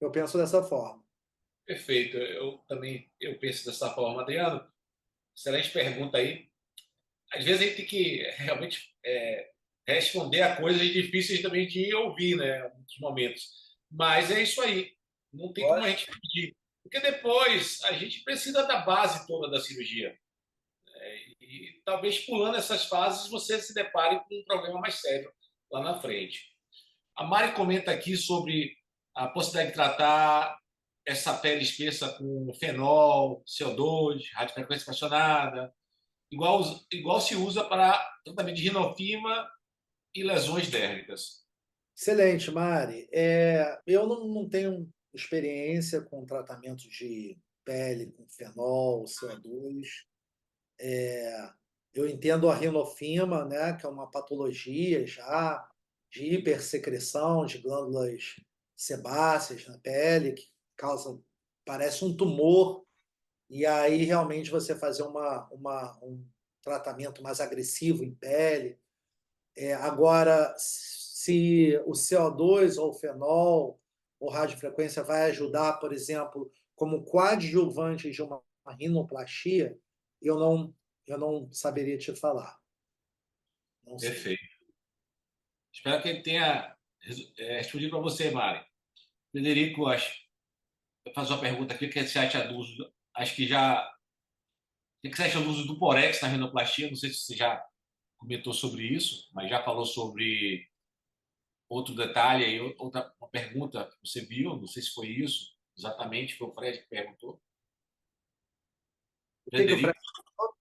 Eu penso dessa forma. Perfeito. Eu penso dessa forma, Adriano. Excelente pergunta aí. Às vezes a gente tem que realmente responder a coisas difíceis também de ouvir, né? Em muitos momentos. Mas é isso aí. Não tem como a gente pedir. Porque depois a gente precisa da base toda da cirurgia. E talvez pulando essas fases você se depare com um problema mais sério lá na frente. A Mari comenta aqui sobre a possibilidade de tratar essa pele espessa com fenol, CO2, radiofrequência fracionada, igual se usa para tratamento de rinofima e lesões dérmicas. Excelente, Mari. Eu não tenho experiência com tratamento de pele com fenol, CO2. Eu entendo a rinofima, né, que é uma patologia já de hipersecreção de glândulas sebáceas na pele, que causa, parece um tumor, e aí realmente você fazer um tratamento mais agressivo em pele. Agora, se o CO2 ou o fenol ou radiofrequência vai ajudar, por exemplo, como coadjuvante de uma rinoplastia, eu não saberia te falar. Não sei. Perfeito. Espero que ele tenha respondido para você, Mari. Frederico, eu faço uma pergunta aqui, o que você acha do uso? Acho que já. O que você acha do uso do Porex na rinoplastia? Não sei se você já comentou sobre isso, mas já falou sobre outro detalhe aí, outra uma pergunta que você viu, não sei se foi isso, exatamente, foi o Fred que perguntou. O que que o Fred... Frederico,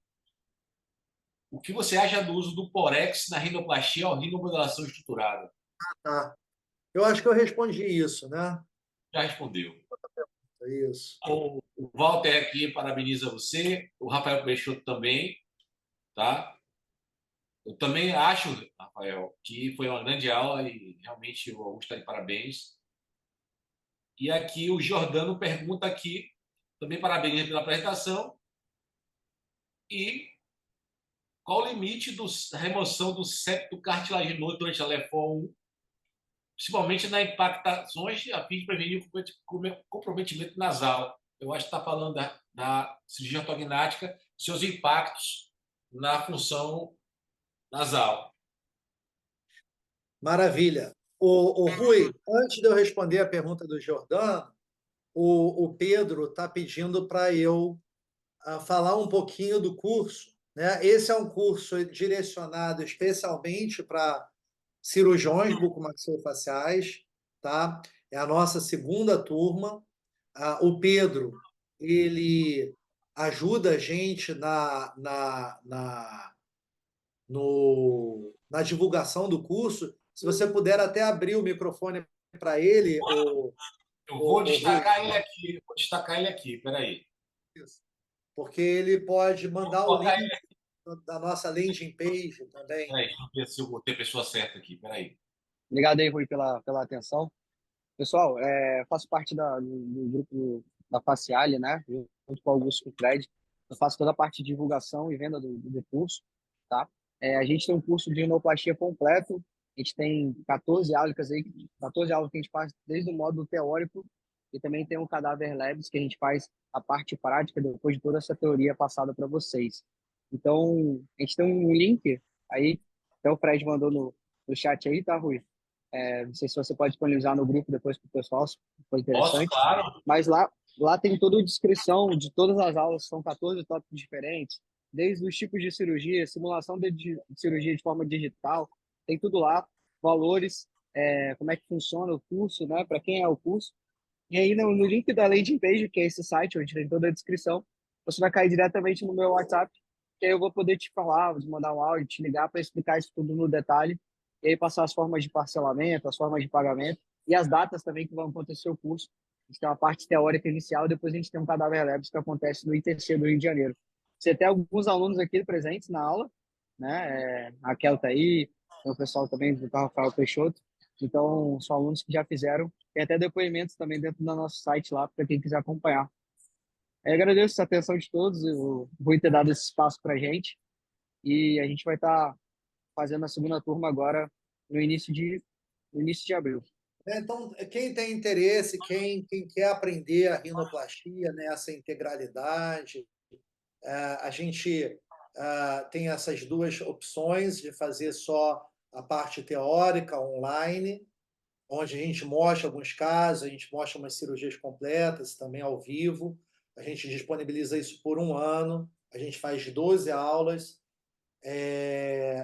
o que você acha do uso do Porex na rinoplastia ou rinomodelação estruturada? Ah, eu acho que eu respondi isso, né? Já respondeu. É isso. O Walter aqui parabeniza você, o Rafael Peixoto também, tá? Eu também acho, Rafael, que foi uma grande aula e realmente o Augusto está de parabéns. E aqui o Jordano pergunta aqui, também parabéns pela apresentação. E qual o limite da remoção do septo cartilaginoso durante a LEFOR 1, principalmente nas impactações a fim de prevenir o comprometimento nasal? Eu acho que está falando da cirurgia ortognática, seus impactos na função nasal. Maravilha. O Rui, antes de eu responder a pergunta do Jordano, o Pedro está pedindo para eu falar um pouquinho do curso, né? Esse é um curso direcionado especialmente para cirurgiões bucomaxilofaciais, tá? É a nossa segunda turma. O Pedro, ele ajuda a gente na divulgação do curso. Se você puder até abrir o microfone para ele, Eu vou o Rui, destacar ele aqui, peraí. porque ele pode Vou mandar o botar link ele, da nossa landing page também. peraí, deixa eu ver se eu botei a pessoa certa aqui, peraí. Obrigado aí, Rui, pela atenção. Pessoal, faço parte do grupo da Faciale, né? Junto com o Augusto e o Fred. Eu faço toda a parte de divulgação e venda do curso, tá? A gente tem um curso de rinoplastia completo. A gente tem 14 aulas aí, 14 aulas que a gente faz desde o módulo teórico e também tem um cadáver labs que a gente faz a parte prática depois de toda essa teoria passada para vocês. Então, a gente tem um link aí, até o Fred mandou no chat aí, tá, Rui? Não sei se você pode disponibilizar no grupo depois para o pessoal, se for Posso, interessante. claro. Mas lá tem toda a descrição de todas as aulas, são 14 tópicos diferentes, desde os tipos de cirurgia, simulação de cirurgia de forma digital, tem tudo lá, valores, como é que funciona o curso, né, para quem é o curso. E aí no link da landing page, que é esse site onde tem toda a descrição, você vai cair diretamente no meu WhatsApp, que aí eu vou poder te falar, vou te mandar um áudio, te ligar para explicar isso tudo no detalhe, e aí passar as formas de parcelamento, as formas de pagamento e as datas também que vão acontecer o curso. A gente tem uma parte teórica inicial, depois a gente tem um cadáver labs que acontece no ITC do Rio de Janeiro. Você tem alguns alunos aqui presentes na aula, né? A Raquel tá aí, tem o pessoal também do Rafael Peixoto. Então, são alunos que já fizeram. Tem até depoimentos também dentro do nosso site lá, para quem quiser acompanhar. Eu agradeço a atenção de todos, eu vou ter dado esse espaço para a gente. E a gente vai estar fazendo a segunda turma agora no início de abril. Então, quem tem interesse, quem quer aprender a rinoplastia, né, essa integralidade, a gente tem essas duas opções de fazer só a parte teórica online, onde a gente mostra alguns casos, a gente mostra umas cirurgias completas, também ao vivo. A gente disponibiliza isso por um ano, a gente faz 12 aulas,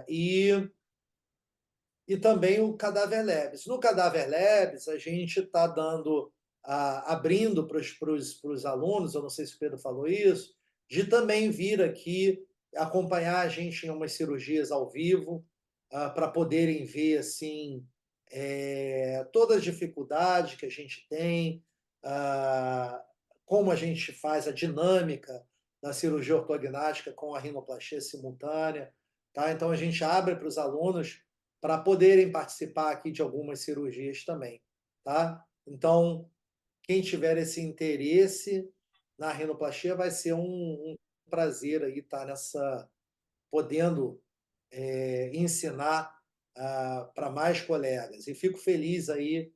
e também o Cadáver Labs. No Cadáver Labs, a gente está abrindo para os alunos, eu não sei se o Pedro falou isso, de também vir aqui acompanhar a gente em umas cirurgias ao vivo, para poderem ver assim, todas as dificuldades que a gente tem, como a gente faz a dinâmica da cirurgia ortognática com a rinoplastia simultânea. Tá? Então, a gente abre para os alunos para poderem participar aqui de algumas cirurgias também, tá? Então, quem tiver esse interesse na rinoplastia vai ser um prazer aí estar podendo ensinar para mais colegas. E fico feliz aí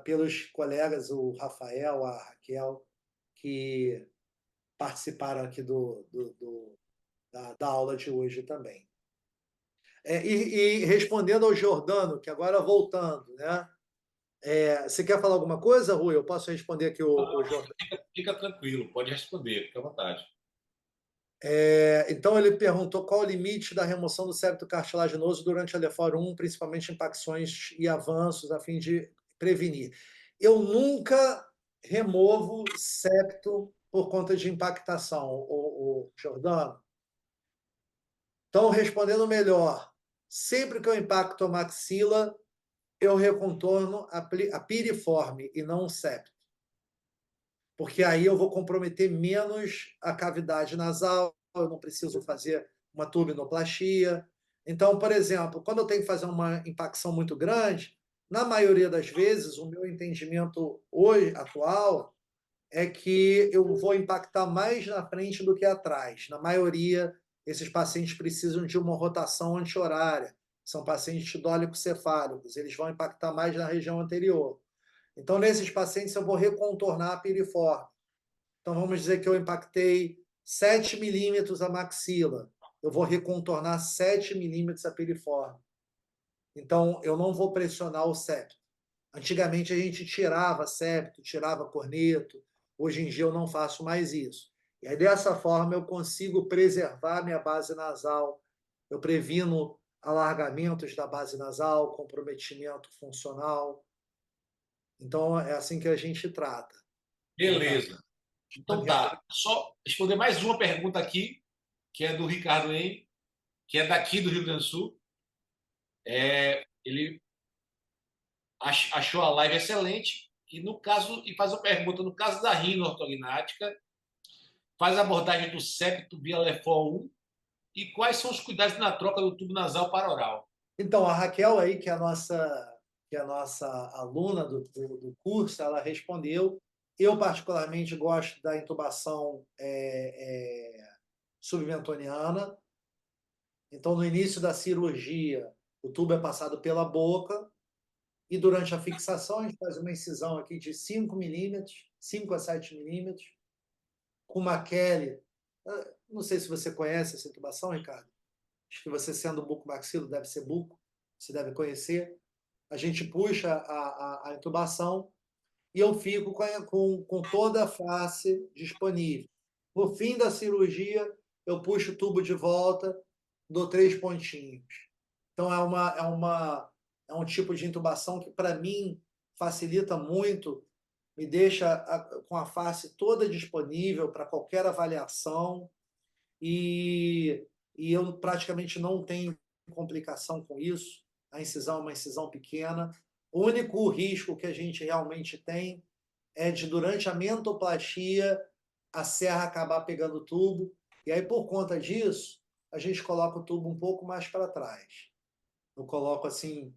pelos colegas, o Rafael, a Raquel, que participaram aqui da aula de hoje também. E respondendo ao Jordano, que agora voltando, né? Você quer falar alguma coisa, Rui? Eu posso responder aqui o Jordano. Fica tranquilo, pode responder, fica à vontade. Então, ele perguntou qual o limite da remoção do septo cartilaginoso durante a LEFOR 1, principalmente impacções e avanços, a fim de prevenir. Eu nunca removo septo por conta de impactação, o Jordano. Então, respondendo melhor, sempre que eu impacto a maxila, eu recontorno a piriforme e não o septo. Porque aí eu vou comprometer menos a cavidade nasal, eu não preciso fazer uma turbinoplastia. Então, por exemplo, quando eu tenho que fazer uma impacção muito grande, na maioria das vezes, o meu entendimento hoje, atual, é que eu vou impactar mais na frente do que atrás. Na maioria, esses pacientes precisam de uma rotação anti-horária. São pacientes dólicos-cefálicos, eles vão impactar mais na região anterior. Então, nesses pacientes, eu vou recontornar a piriforme. Então, vamos dizer que eu impactei 7 milímetros a maxila. Eu vou recontornar 7 milímetros a piriforme. Então, eu não vou pressionar o septo. Antigamente, a gente tirava septo, tirava corneto. Hoje em dia, eu não faço mais isso. E aí, dessa forma, eu consigo preservar minha base nasal. Eu previno alargamentos da base nasal, comprometimento funcional. Então, é assim que a gente trata. Beleza. Então tá. Só responder mais uma pergunta aqui, que é do Ricardo Em, que é daqui do Rio Grande do Sul. Ele achou a live excelente e faz uma pergunta, no caso da rino ortognática, faz a abordagem do septo via LEFOR 1 e quais são os cuidados na troca do tubo nasal para oral? Então, a Raquel aí, que é a nossa aluna do curso, ela respondeu. Eu, particularmente, gosto da intubação submentoniana. Então, no início da cirurgia, o tubo é passado pela boca e durante a fixação a gente faz uma incisão aqui de 5 milímetros, 5 a 7 milímetros, com uma Kelly. Não sei se você conhece essa intubação, Ricardo. Acho que você, sendo buco-maxilo, deve ser buco, você deve conhecer. a gente puxa a intubação e eu fico com toda a face disponível. No fim da cirurgia, eu puxo o tubo de volta, dou 3 pontinhos. Então, é um tipo de intubação que, para mim, facilita muito, me deixa com a face toda disponível para qualquer avaliação e eu praticamente não tenho complicação com isso. A incisão é uma incisão pequena. O único risco que a gente realmente tem é de, durante a mentoplastia, a serra acabar pegando o tubo. E aí, por conta disso, a gente coloca o tubo um pouco mais para trás. Eu coloco assim,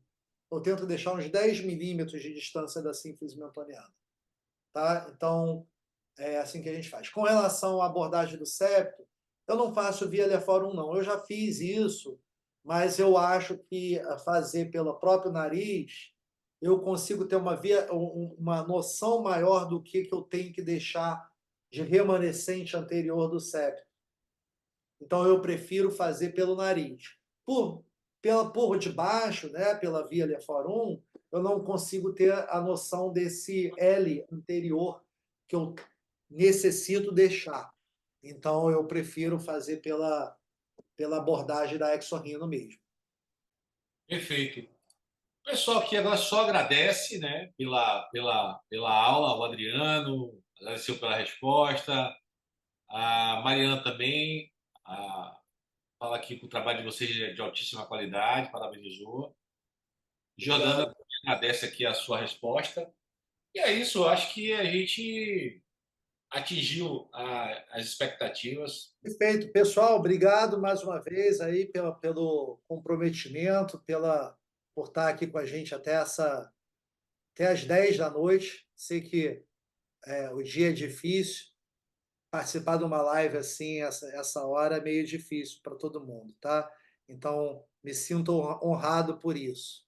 eu tento deixar uns 10 milímetros de distância da sínfise mentoniana. Tá? Então, é assim que a gente faz. Com relação à abordagem do septo, eu não faço via Leforum, não. Eu já fiz isso, mas eu acho que fazer pelo próprio nariz, eu consigo ter uma noção maior do que eu tenho que deixar de remanescente anterior do septo. Então, eu prefiro fazer pelo nariz. Por debaixo, né, pela via Leforum, eu não consigo ter a noção desse L anterior que eu necessito deixar. Então, eu prefiro fazer pela abordagem da exorrino mesmo. Perfeito. O pessoal aqui agora só agradece, né, pela aula, o Adriano agradeceu pela resposta, a Mariana também, fala aqui que o trabalho de vocês é de altíssima qualidade, parabenizou. Jordana Obrigado. agradece aqui a sua resposta. E é isso, eu acho que a gente atingiu as expectativas. Perfeito. Pessoal, obrigado mais uma vez aí pelo comprometimento, por estar aqui com a gente até as 10 da noite. Sei que o dia é difícil. Participar de uma live assim, essa hora é meio difícil para todo mundo, tá? Então, me sinto honrado por isso.